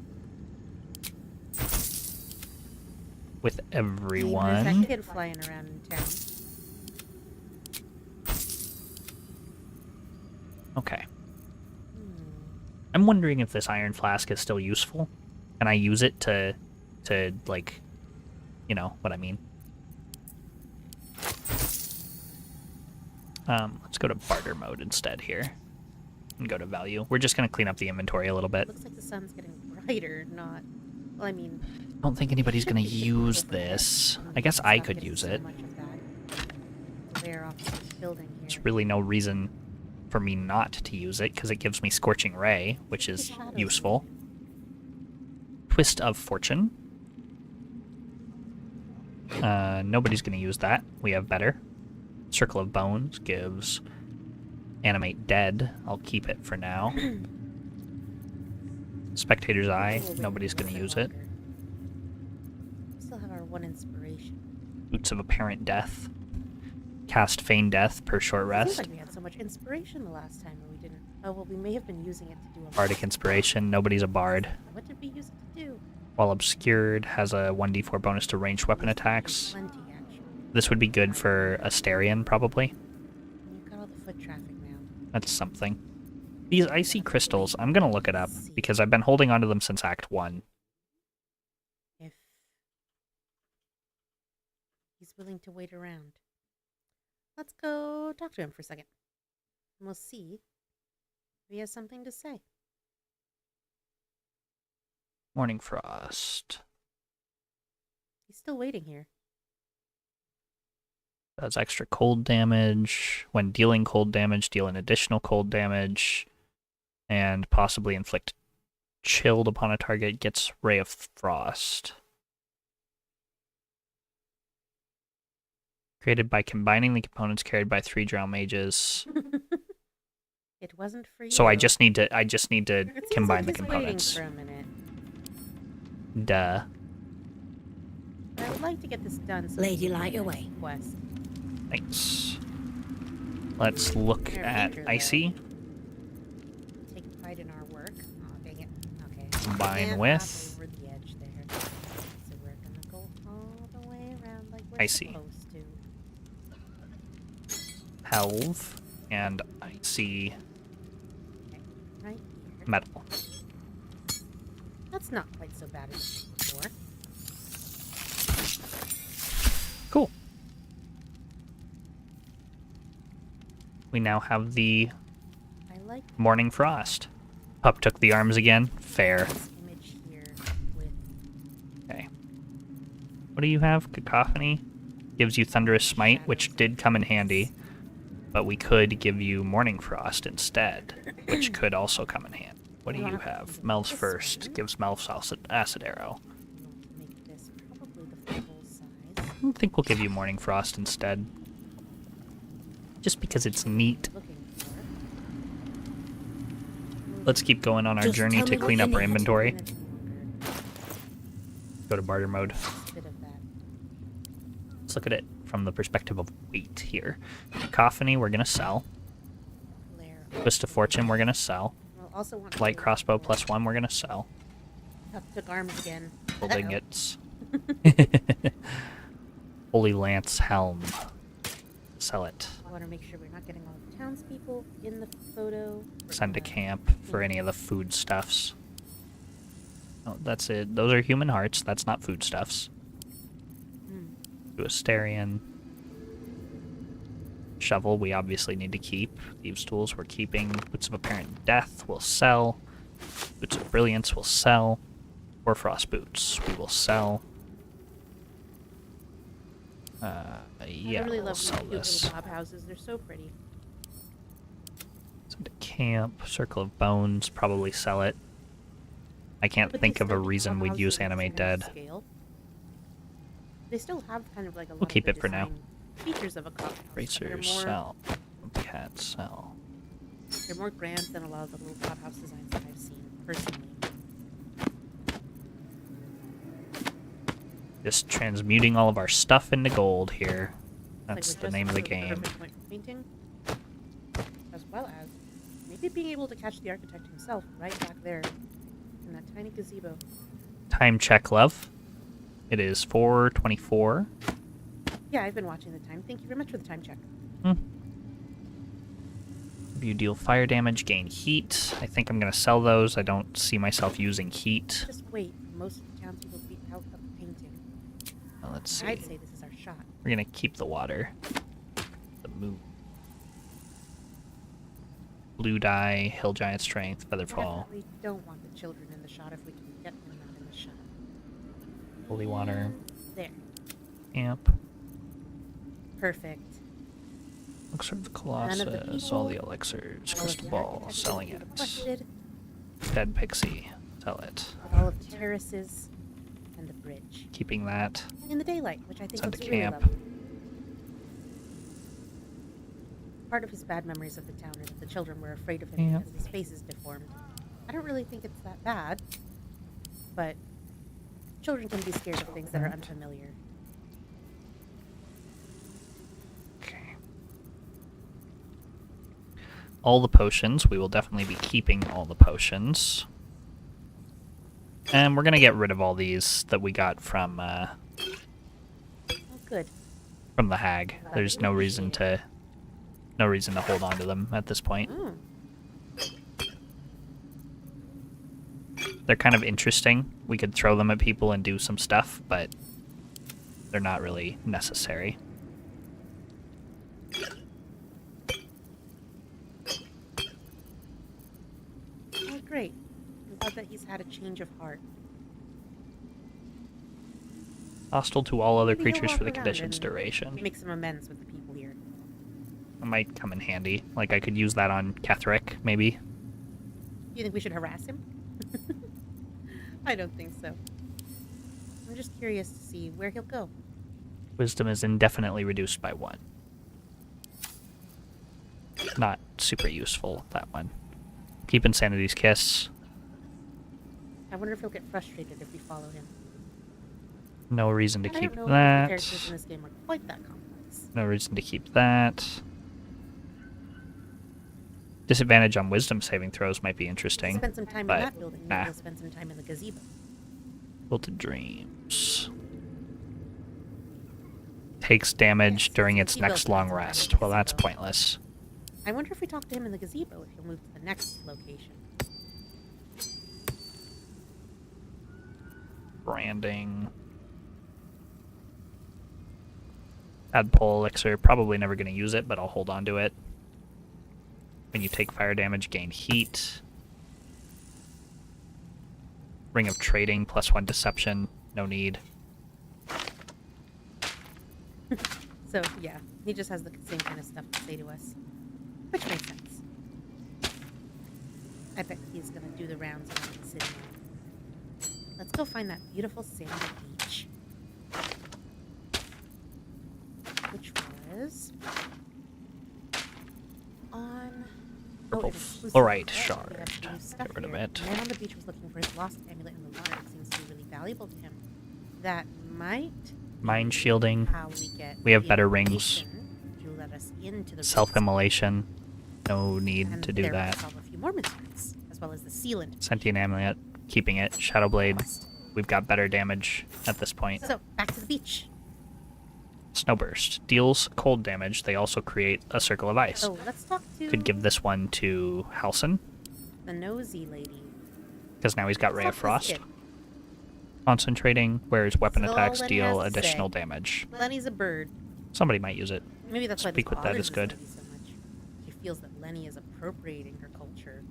With There's everyone. that kid flying around in town. Okay. I'm wondering if this iron flask is still useful. Can I use it to like, you know what I mean? Let's go to barter mode instead here. And go to value. We're just going to clean up the inventory a little bit. Looks like the sun's getting brighter, not... Well, I mean... I don't think anybody's going to use this. I guess I could use it. There's really no reason for me not to use it, because it gives me Scorching Ray, which is useful. Twist of Fortune. Nobody's going to use that. We have better. Circle of Bones gives Animate Dead. I'll keep it for now. Spectator's Eye. Nobody's going to use it. We still have our one inspiration. Boots of Apparent Death. Cast Feign Death per short It rest. seems like we had so much inspiration the last time, and we didn't. Oh, well, we may have been using it to do a... Bardic Inspiration. Nobody's a bard. What did we use it to do? While Obscured has a 1d4 bonus to ranged weapon attacks. Plenty, actually. This would be good for Asterion, probably. And you've got all the foot traffic now. That's something. These icy crystals, I'm gonna look it up, because I've been holding onto them since Act 1. If he's willing to wait around. Let's go talk to him for a second. And we'll see if he has something to say. Morning Frost. He's still waiting here. Does extra cold damage. When dealing cold damage, deal an additional cold damage. And possibly inflict chilled upon a target, gets Ray of Frost. Created by combining the components carried by 3 drow mages. It wasn't for you. So I just need to It seems combine like the he's waiting components. for a minute. Duh. But I would like to get this done. So Lady, we can light do the away. next quest. Thanks. Let's look They're at major, though. Icy. Take pride in our work. Oh, dang it. Okay. Combine And with hop over the edge there. So we're gonna go all the way around like we're Icy. supposed to. Helve and Icy Okay, right here. Metal. That's not quite so bad as before. Cool. We now have the I like Morning Frost. Pup took the arms again. Fair. this image here with Okay. What do you have? Cacophony? Gives you Thunderous Smite, which did come in handy. But we could give you Morning Frost instead, which could also come in handy. What do you have? Mel's First. Gives Mel's Acid Arrow. make this probably the full size. I think we'll give you Morning Frost instead. Just because it's neat. Looking for. Let's keep going on our Just journey tell to me what clean you up our need. inventory. Minutes longer. Go to barter mode. A bit of that. Let's look at it from the perspective of weight here. Cacophony, we're going to sell. Glare. Twist of Fortune, we're going to sell. We'll also want Light to- Crossbow +1, we're going to sell. Took arms again. Holding Uh-oh. its Holy Lance Helm. Sell it. I want to make sure we're not getting all the townspeople in the photo. Send to camp for any of the foodstuffs. Oh, that's it. Those are human hearts. That's not foodstuffs. To Asterion. Shovel, we obviously need to keep. Thieves' Tools, we're keeping. Boots of Apparent Death, we'll sell. Boots of Brilliance, we'll sell. Hoarfrost Boots, we will sell. Yeah, I really we'll love sell these cute this. little pop houses. They're so pretty. Send to camp. Circle of Bones, probably sell it. I can't But think they of a still reason have we'd houses use of the Animate same Dead. scale. They still have kind of like a lot We'll keep of it the for now. design features of a coffee house. but they're Racers, more, sell. Cat, sell. They're more grand than a lot of the little pop house designs that I've seen personally. Just transmuting all of our stuff into gold here. It's That's like the we're name of the just at game. perfect point for painting, as well as maybe being able to catch the architect himself right back there in that tiny gazebo. Time check, love. It is 4:24. Yeah, I've been watching the time. Thank you very much for the time check. If you deal fire damage, gain heat. I think I'm going to sell those. I don't see myself using heat. Just wait. Most of the townspeople will be out of the painting. Well, let's see. I'd say this is our shot. We're going to keep the water. The moon. Blue dye, hill giant strength, featherfall. We don't want the children in the shot if we can get them not in the shot. Holy water. There. Amp. Perfect. Elixir of the None of the Colossus, all the people, elixirs, all of crystal the ball, architects selling we it. requested, Dead pixie, sell it. with all of the terraces and the bridge. Keeping that. And in the daylight, which I think Send looks to really camp. lovely. Part of his bad memories of the town is that the children were afraid of him Yeah. because his face is deformed. I don't really think it's that bad, but children can be scared of things that are unfamiliar. Okay. All the potions. We will definitely be keeping all the potions. And we're going to get rid of all these that we got from Oh, good. the hag. There's no reason to hold on to them at this point. Mm. They're kind of interesting. We could throw them at people and do some stuff, but they're not really necessary. Oh, great. I'm glad that he's had a change of heart. Hostile to all other Maybe he'll creatures walk for the around condition's and duration. Make some amends with the people here. It might come in handy. Like, I could use that on Ketherick, maybe. Do you think we should harass him? I don't think so. I'm just curious to see where he'll go. Wisdom is indefinitely reduced by 1. Not super useful, that one. Keep Insanity's Kiss. I wonder if he'll get frustrated if we follow him. No reason to I keep don't know if the that. characters in this game are quite that complex. No reason to keep that. Disadvantage on Wisdom saving throws might be interesting. Spend some time but in that building. Maybe nah. we'll spend some time in the gazebo. Wilted Dreams. Takes damage Yes, during so its he will next spend long some time in rest. the Well, that's gazebo. pointless. I wonder if we talk to him in the gazebo if he'll move to the next location. Branding. Tadpole Elixir. Probably never going to use it, but I'll hold on to it. When you take fire damage, gain heat. Ring of Trading, +1 Deception. No need. So, yeah, he just has the same kind of stuff to say to us. Which makes sense. I bet he's going to do the rounds around the city. Let's go find that beautiful sandy beach. Which was on... Purple it is exclusive. fluorite Yes, shard. we have some new stuff Get rid of here. it. The man on the beach was looking for his lost amulet in the water. It seems to be really valuable to him. That might Mind shielding. how we get We have the better rings. information to let us into the Self-immolation. No need and to do there we'll that. solve a few more mysteries, as well as the sealant. Sentient Amulet. Keeping it. Shadowblade. quest. We've got better damage at this point. So, back to the beach. Snowburst. Deals cold damage. They also create a circle of ice. So, let's talk to Could give this one to Halson, the nosy lady. because now he's got Ray of Let's talk Frost. to this kid. Concentrating, whereas weapon That's all attacks Lenny deal has to additional say. damage. Lenny's a bird. Somebody might use it. Maybe that's why Speak this with that bothers is good. this lady so much. She feels that Lenny is appropriating her culture.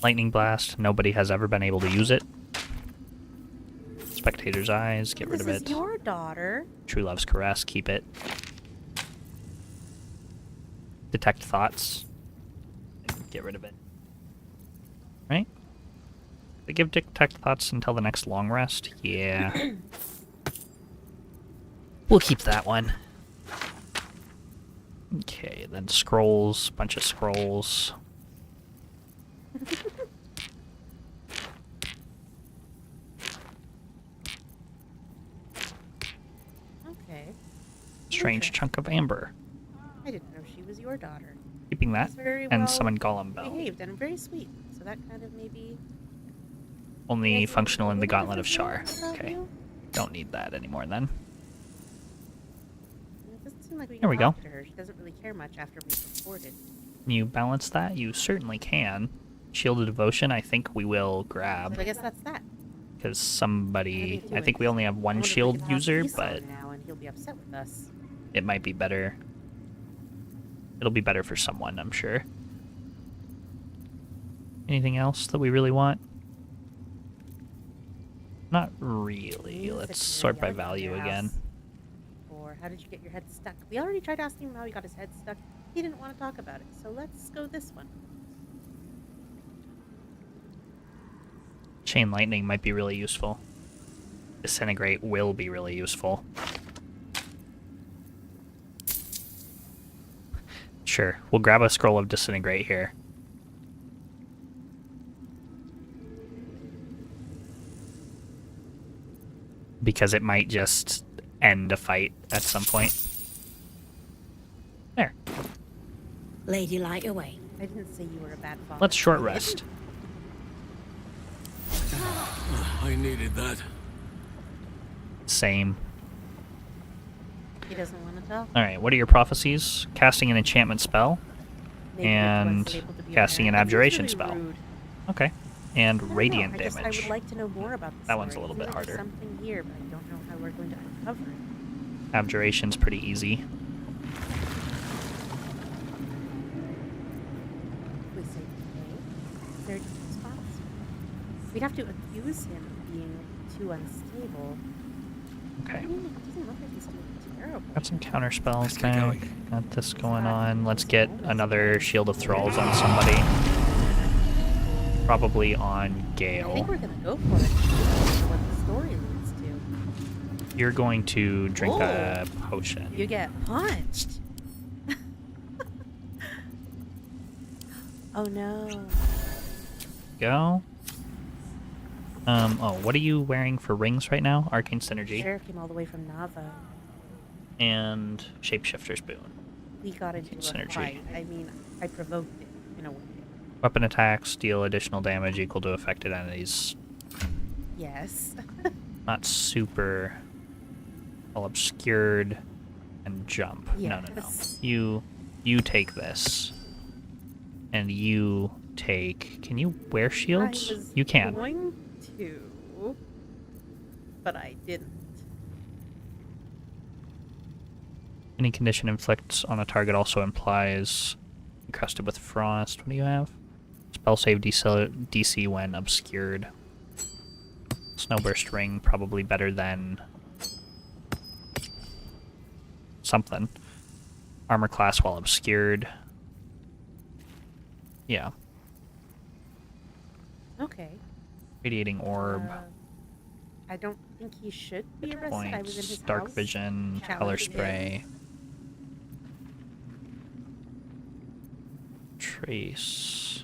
Lightning Blast. Nobody has ever been able to use it. Spectator's Eyes. Get rid This of is it. your daughter. True Love's Caress. Keep it. Detect Thoughts. Get rid of it. Right? They give Detect Thoughts until the next long rest? Yeah. We'll keep that one. Okay, then scrolls. Bunch of scrolls. Okay. Strange chunk of amber. I didn't know she was your daughter. Keeping that. She's very And well summon Golem Bell. behaved and very sweet. So that kind of maybe... Only makes functional a in the little Gauntlet of Shar. different feelings about Okay. you. Don't need that anymore then. It doesn't seem like we There can we talk go. to her. She doesn't really care much after we've reported. Can you balance that? You certainly can. Shield of Devotion, I think we will grab. So I guess that's that. Because somebody... too, I think we only have I one wonder if we shield could have user, Esau but now and he'll be upset with us. it might be better. It'll be better for someone, I'm sure. Anything else that we really want? Not really. Let's sort by value again. Or how did you get your head stuck? We already tried asking him how he got his head stuck. He didn't want to talk about it. So let's go this one. Chain Lightning might be really useful. Disintegrate will be really useful. Sure, we'll grab a scroll of Disintegrate here. Because it might just end a fight at some point. There. Lady, light away. I didn't say you were a bad father. Let's short rest. I needed that. Same. He doesn't want to talk. Alright, what are your prophecies? Casting an enchantment spell. Maybe And he wasn't able to be a casting an parent. That seems abjuration really spell. rude. Okay. And I don't know, radiant I damage. would like to know more about this. That one's a little bit harder. There's something here, but I don't know how we're going to uncover it. Abjuration's pretty easy. We say okay. Is there different spots? We'd have to accuse him of being too unstable. Okay. I mean, it doesn't look like he's doing terrible. Got some counter spells Let's get there. going. Got this going on. Let's get another Shield of Thralls on somebody. Probably on I think Gale. we're gonna go for it. For what the story leads to. You're going to drink a Oh. potion. You get punched. Oh no. Go. Oh, what are you wearing for rings right now? Arcane Synergy. Sheriff came all the way from Nava. And Shapeshifter's Boon. We got into a Synergy. fight. I mean, I provoked it in a way. Weapon attacks deal additional damage equal to affected entities. Yes. Not super well obscured and jump. Yeah, No. that's- You take this. And you take... Can you wear shields? I was You can. going to, but I didn't. Any condition inflicts on a target also implies encrusted with frost. What do you have? Spell save DC when obscured. Snowburst ring, probably better than something. Armor class while obscured. Yeah. Okay. Radiating orb. I don't think he should be Hit arrested. I was in points. his Dark house. vision. Color Challenge spray. Trace.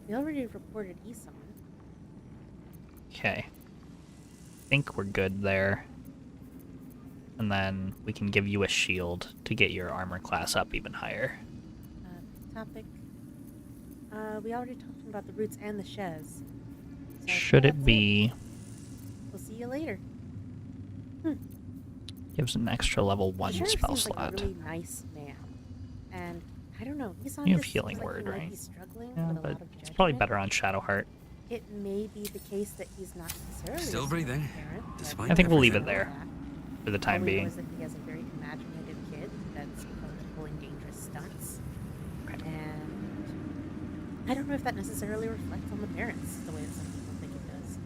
We already reported Esau. Okay. I think we're good there. And then we can give you a shield to get your armor class up even higher. Topic. We already talked about the roots and the shez. So Should it that's be... We'll see you later. Gives an extra level 1 Sheriff spell seems slot. like a really nice man. And I don't know, Esau You have just healing seems like word, he might right? be struggling Yeah, with a but lot of it's probably judgment. better on Shadowheart. It may be the case that he's not necessarily Still a breathing, single parent, but despite I think we'll leave it everything. there for the time all we know being. is that he has a very imaginative kid that's prone to pulling dangerous stunts. Okay. And I don't know if that necessarily reflects on the parents the way that some people think it does.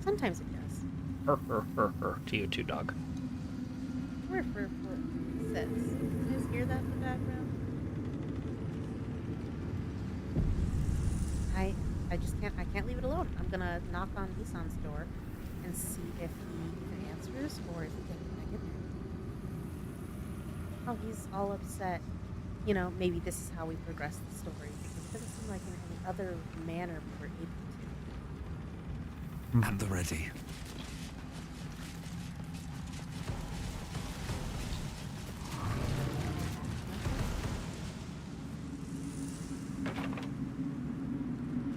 Sometimes it does. To you too, dog. Says. Did you guys hear that in the background? I can't leave it alone. I'm gonna knock on Isan's door and see if he either answers or if he gets back in there. Oh, he's all upset. You know, maybe this is how we progress the story because it doesn't seem like in any other manner we were able to. At the ready.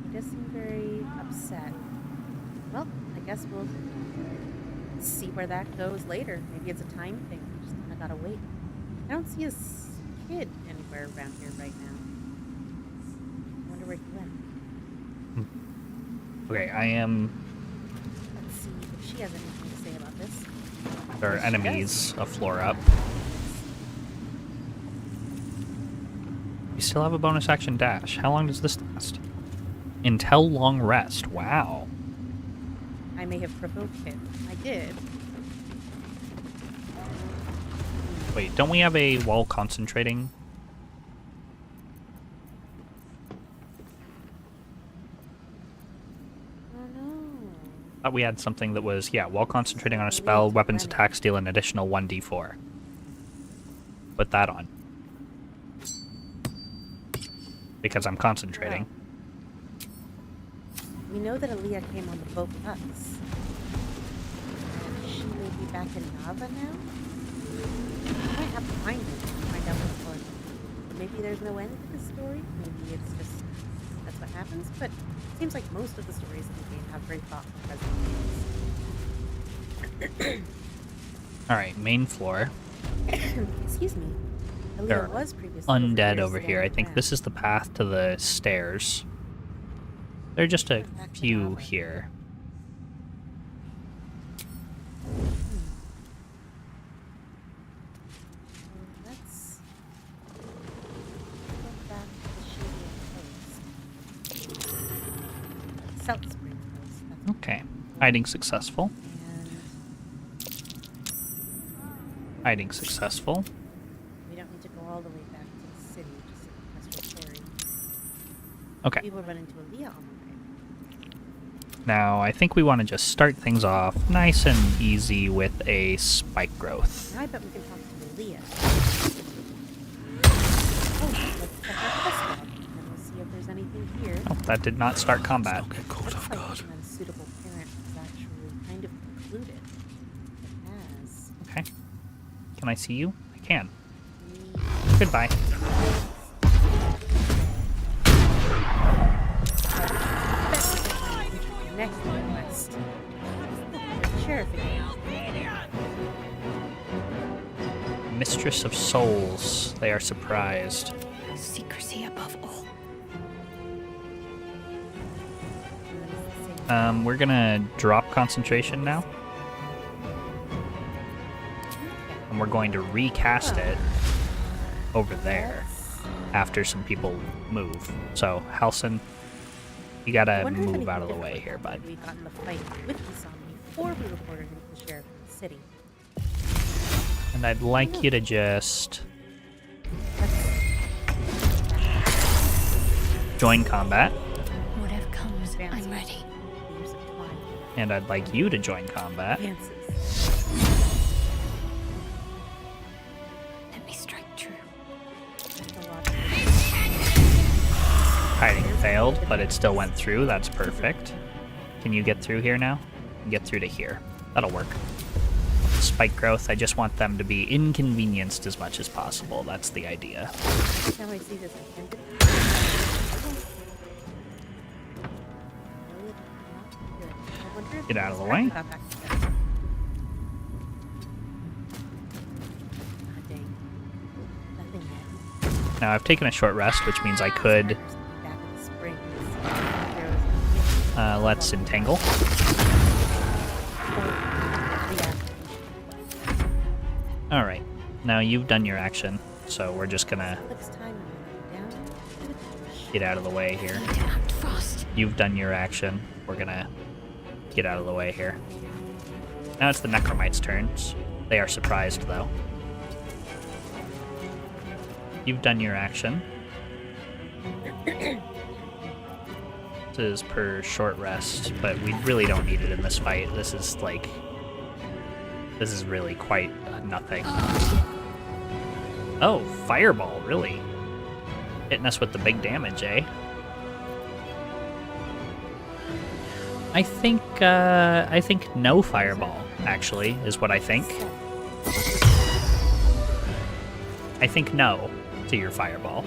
He does seem very upset. Well, I guess we'll see where that goes later. Maybe it's a time thing. We just kind of gotta wait. I don't see his kid anywhere around here right now. I wonder where he went. Okay, I am. Let's see if she has anything to say about this. There are Yes, she enemies a floor up. You still have a bonus action dash. How long does this last? Until long rest. Wow. I may have provoked him. I did. Wait, don't we have a while concentrating? Oh no. Thought we had something that was, yeah, while concentrating on a spell, weapons attacks deal an additional 1d4. Put that on. Because I'm concentrating. We know that Aaliyah came on the boat with us. And she may be back in Nava now? We might have to find her to find out what's going on. Maybe there's no end to this story. Maybe it's just that's what happens. But it seems like most of the stories in the game have very thoughtful resolutions. Alright, main floor. Excuse me. There Aaliyah are was previously undead over sitting here. on I the think ground. this is the path to the stairs. There are just a few here. Let's go back to the Shady Coast. South Spring Coast. That's Okay. Hiding successful. and Hiding successful. we don't need to go all the way back to the city, just to the Kestrel Ferry. Okay. We will run into Aaliyah on the way. Now, I think we want to just start things off nice and easy with a spike growth. Now I bet we can talk to Aaliyah. Oh, let's check out the spot, and we'll see if there's anything here. Oh, that did not start combat. Don't get caught Looks off like guard. an unsuitable parent was actually kind of concluded. It has. Okay. Can I see you? I can. Goodbye. Next request. Sheriff again. Mistress of Souls. They are surprised. Secrecy above all. We're gonna drop concentration now. And we're going to recast it over there after some people move. So, Halson, you gotta move out of the way here, bud. We got in the fight with Isami before we reported him to the sheriff in the city. And I'd like you to just join combat. Whatever comes, Advances. I'm ready. The use of twine. And I'd like you to join combat. Advances. Let me strike true. That's a lot of- Hiding failed, but it still went through. That's perfect. Can you get through here now? Get through to here. That'll work. Spike growth, I just want them to be inconvenienced as much as possible. That's the idea. Now I see this intended. Really not good. I wonder if Get out of the this way. got back together. Ah, dang. Nothing yet. Now I've taken a short rest, which means I could Back in the spring. There was let's entangle. All right. Now you've done your action, so we're just gonna Next time I'm down to the beach. get out of the way here. Need to act fast. You've done your action. We're gonna get out of the way here. Now it's the Necromites' turns. They are surprised, though. You've done your action. This is per short rest, but we really don't need it in this fight. This is like... This is really quite nothing. Oh, Fireball, really? Hitting us with the big damage, eh? I think no Fireball, actually, is what I think. I think no to your Fireball.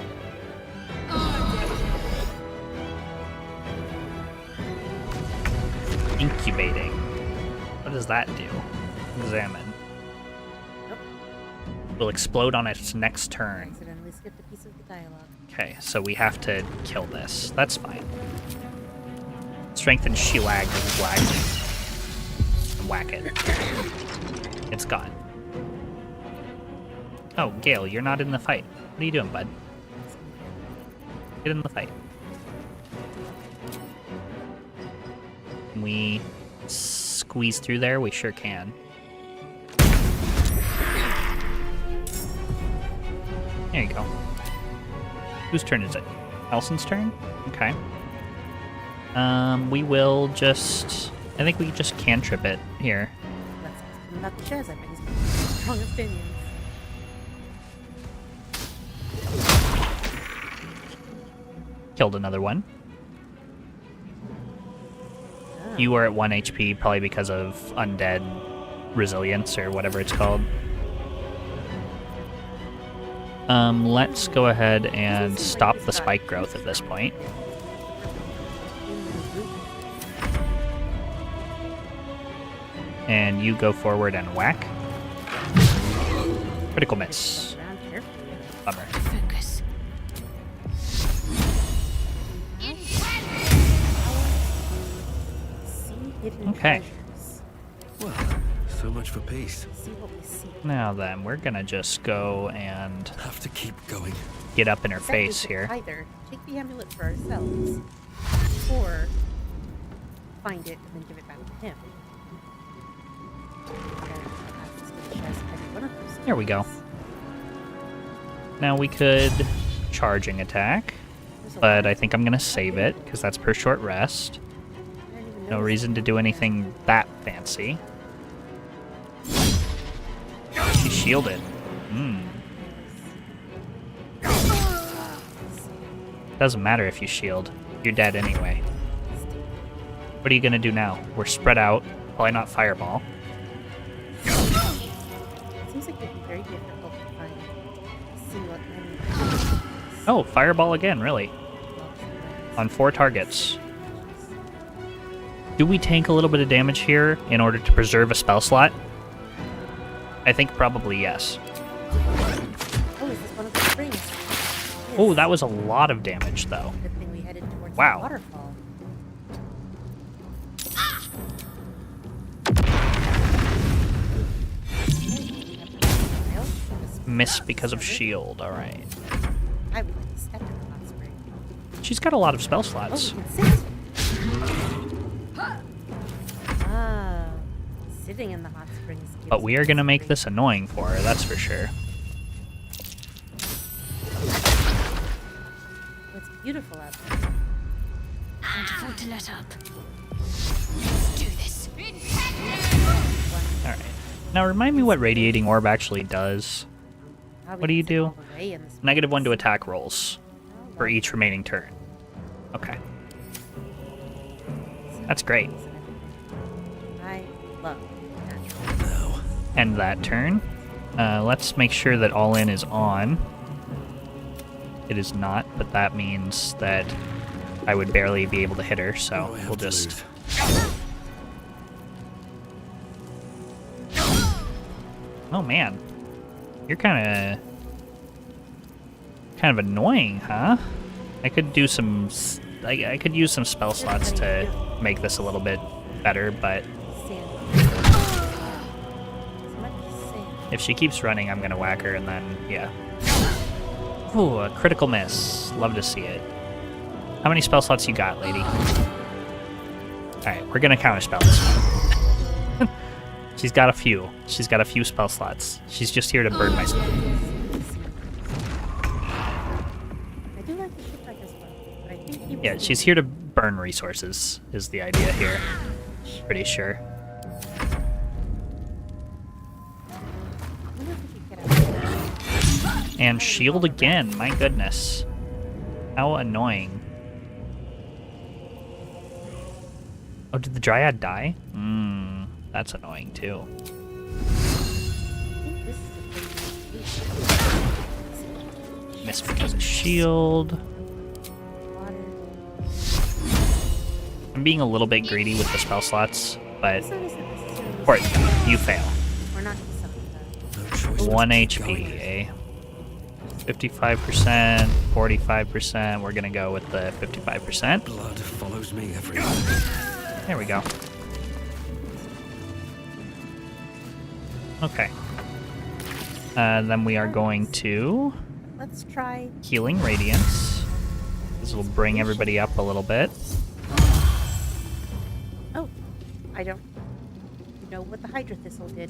Incubating. What does that do? Examine. will explode on its next turn. Accidentally skipped a piece of the dialogue. Okay, so we have to kill this. That's fine. Strengthen Shilag Flag. And whack it. It's gone. Oh, Gale, you're not in the fight. What are you doing, bud? Get in the fight. Can we squeeze through there? We sure can. There you go. Whose turn is it? Elson's turn? Okay. We will just... I think we just cantrip it here. Let's ask him about the shows. I bet he's got strong opinions. Killed another one. Oh. You were at 1 HP, probably because of undead resilience or whatever it's called. Let's go ahead and stop the spike growth at this point. And you go forward and whack. Critical miss. Around carefully. Bummer. Focus. See hidden Okay. treasures. Well, so much for peace. See what we see. Now then, we're gonna just go and Have to keep going. get up in her That we face could here. Either take the amulet for ourselves, or find it and then give it back to him. There we go. Now we could charging attack, but I think I'm gonna save it because that's per short rest. No reason to do anything that fancy. She shielded. Doesn't matter if you shield. You're dead anyway. What are you gonna do now? We're spread out. Probably not fireball. Seems like it'd be very difficult to find a single enemy. Oh, fireball again, really? On 4 targets. Do we tank a little bit of damage here in order to preserve a spell slot? I think probably yes. Oh, is this one of the springs? Oh, that was a lot of damage, though. Good thing we headed towards Wow. the waterfall. Miss because of shield, alright. I would like to step in the hot spring. She's got a lot of spell Oh, slots. you can sit. Ah, sitting in the hot springs. gives But we you are going to make great- this annoying for her, that's for sure. Oh, it's beautiful out there. Can't afford to let up. Let's do this. Alright. Now remind me what Radiating Orb actually does. Wow, we What do you can sit do? all the way in the springs. -1 to attack rolls Oh, for wow. each remaining turn. Okay. That's great. I love natural. Now. End that turn. Let's make sure that all in is on. It is not, but that means that I would barely be able to hit her, so What do I have we'll to just... lose? Oh man, you're kind of annoying, huh? I could do some... I could use some spell slots to make this a little bit better, but Sand. As much sand. if she keeps running, I'm gonna whack her, and then, yeah. Ooh, a critical miss. Love to see it. How many spell slots you got, lady? Alright, we're gonna counterspell this one. She's got a few. She's got a few spell slots. She's just here to burn my stuff. I do like the shipwreck as well, but I think he was Yeah, she's here to burn resources, is the idea here. Pretty sure. I wonder if we could get out. And shield again, my goodness. How annoying. Oh, did the Dryad die? That's annoying too. I think this is a pretty Miss because of shield. water. I'm being a little bit greedy with the spell slots, but This one isn't necessarily or you fail. We're not selling that. No 1 HP, eh? 55%, 45%. We're gonna go with the 55%. Blood follows me everywhere. There we go. Okay. Then we are going to Let's try. Healing Radiance. This will bring everybody up a little bit. Oh, I don't know what the Hydra Thistle did.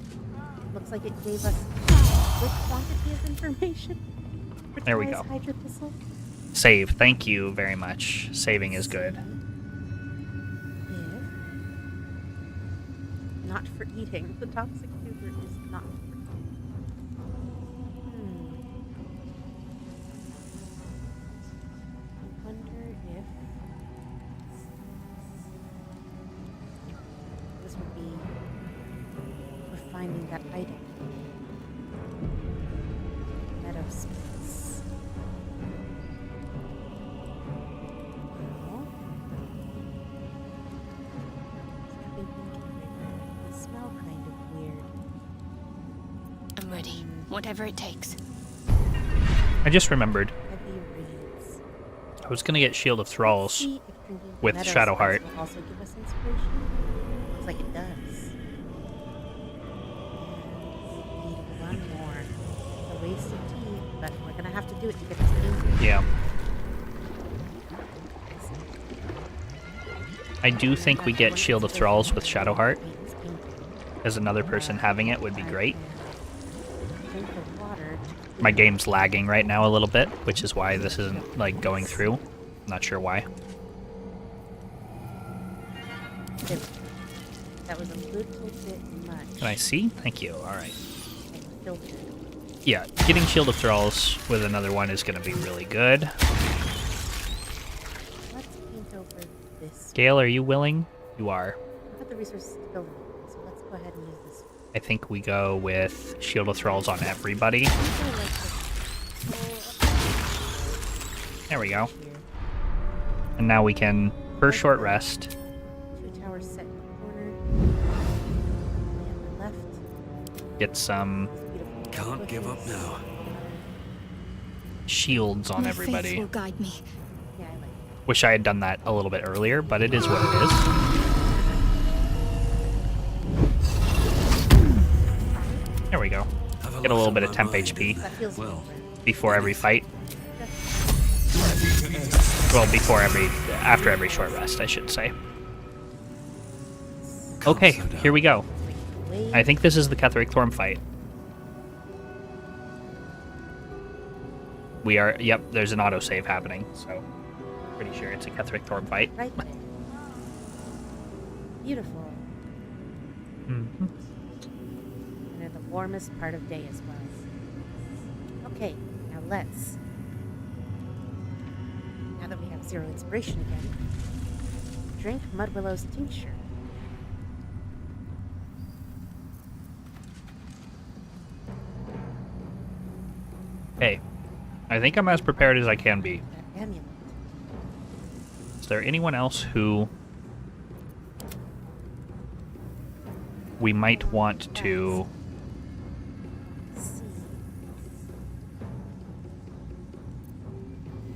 Looks like it gave us a good quantity of information. There we go. Hydra Thistle. Save. Thank you very much. Saving is good. If not for eating. The toxic tuber is not for eating. I wonder if this would be for finding that item. Meadow space. Well, they smell kind of weird. I'm ready. Whatever it takes. I just remembered. Heavy reeds. I was gonna get Shield of Thralls See if drinking with meadow Shadowheart. spice will also give us inspiration. Looks like it does. And we need one more. It's a waste of tea, but we're gonna have to do it to get this painting. Yeah. I do think we get Shield of Thralls with Shadowheart, as another person having it would be great. Drink the water. My game's lagging right now a little bit, which is why this isn't, like, going through. Not sure why. That was a little bit much. Can I see? Thank you. Alright. Filtered. Yeah, getting Shield of Thralls with another one is going to be really good. Let's paint over this. Gale, are you willing? You are. I've got the resources to build it, so let's go ahead and use this. I think we go with Shield of Thralls on everybody. I think I like this. There we go. Here. And now we can, for short rest, 2 towers set in the corner. And left. get some Can't give up now. shields on My faith everybody. will guide me. Yeah, I like it. Wish I had done that a little bit earlier, but it is what it is. There we go. Have Get a lot little on bit of my temp mind. HP That feels Well. different. before every fight. Well, after every short rest, I should say. Okay, slow down. here we go. Wait. I think this is the Ketheric Thorm fight. We are, yep, there's an autosave happening, so pretty sure it's a Ketheric Thorm fight. Right there. Beautiful. Mhm. And in the warmest part of day as well. Okay, now let's. Now that we have 0 inspiration again, drink Mudwillow's tincture. Okay, I think I'm as prepared as I can be. That amulet. Is there anyone else who we might want to... Let's see.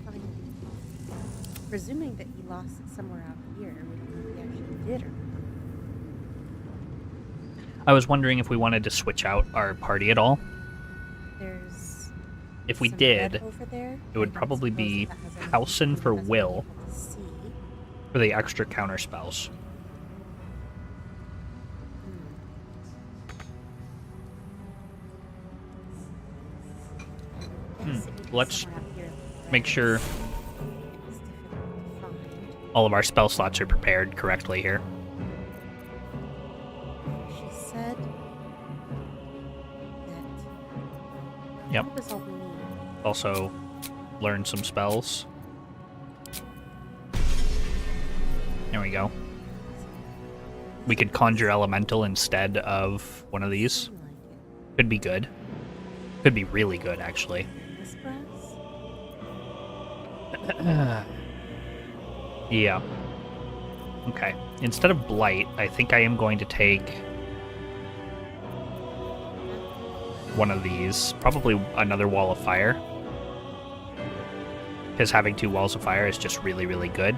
Fine. Presuming that he lost it somewhere out here, we don't know if he actually did or not. I was wondering if we wanted to switch out our party at all. There's If we some did, red over there. it would I don't probably suppose be that has anything Halcyon to do for with us being Will. able to see. for the extra counter spells. Yes, it would be Let's somewhere out here, but make sure it's difficult to find. all of our spell slots are prepared correctly here. She said that Yep. that was all we need. Also, learn some spells. There we go. We could conjure elemental instead of one of these. Seemed like it. Could be good. Could be really good, actually. This grass? Yeah. Okay. Instead of Blight, I think I am going to take one of these. Probably another wall of fire. Because having 2 walls of fire is just really, really good.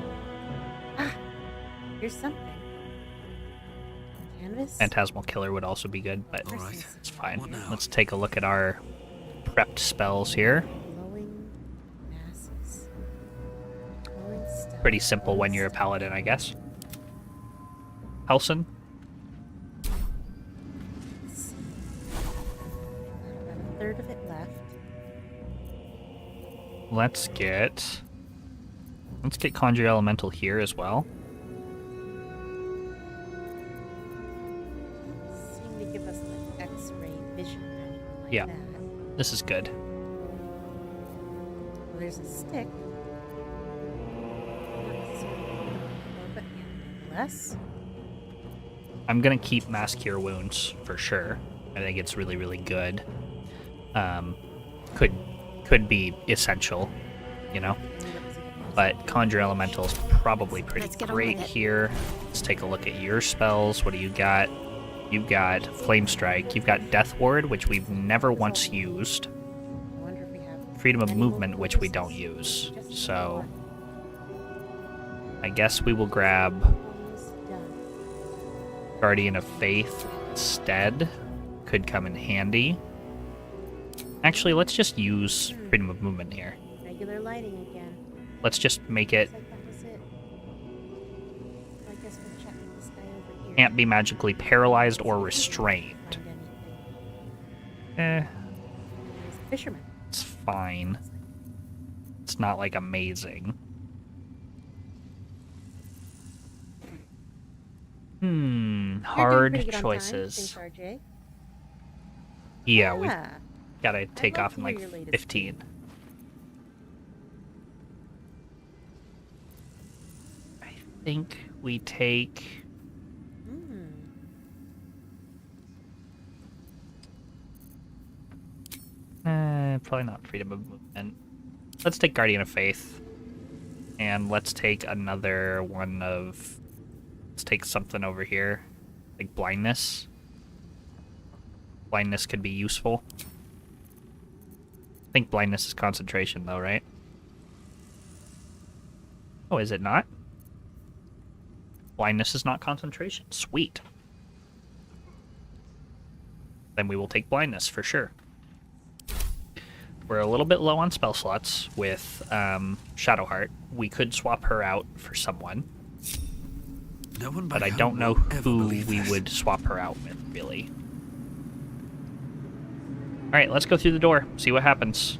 Here's something. Canvas. Phantasmal Killer would also be good, but Alright. it's fine. What now? Let's take a look at our prepped spells here. Glowing masses. Glowing stuff. Pretty simple when you're a paladin, I guess. Helson? Let's see. About a third of it left. Let's get Conjure Elemental here as well. Seem to give us the X-ray vision or anything like Yeah. that. This is good. Well, there's a stick. Not necessarily more, but less. I'm gonna keep Mass Cure Wounds for sure. I think it's really, really good. Could be essential, you know? But Conjure Elemental is probably pretty Let's get on great with it. here. Let's take a look at your spells. What do you got? You've got Flame Strike. You've got Death Ward, which we've never once used. I wonder if we have Freedom of any Movement, more which we don't verses. use. Just So one. I guess we will grab Almost done. Guardian of Faith instead. Could come in handy. Actually, let's just use Freedom of Movement here. Regular lighting again. Let's just make it Looks like that was it. So I guess we'll check with this guy over here. can't be magically paralyzed or restrained. Find anything. Eh, There's the fisherman. it's fine. It's not like amazing. You're doing Hard pretty good on time. choices. Thanks, RJ. Yeah, we Yeah. gotta take love off to in hear like your latest 15. I think we take. Mm. Probably not Freedom of Movement. Let's take Guardian of Faith. And let's take another one of. Let's take something over here. Like Blindness. Blindness could be useful. I think Blindness is concentration, though, right? Oh, is it not? Blindness is not concentration. Sweet. Then we will take Blindness for sure. We're a little bit low on spell slots with Shadowheart. We could swap her out for someone, No one but I back don't home know will ever who believe we this. would swap her out with, really. Alright, let's go through the door, see what happens.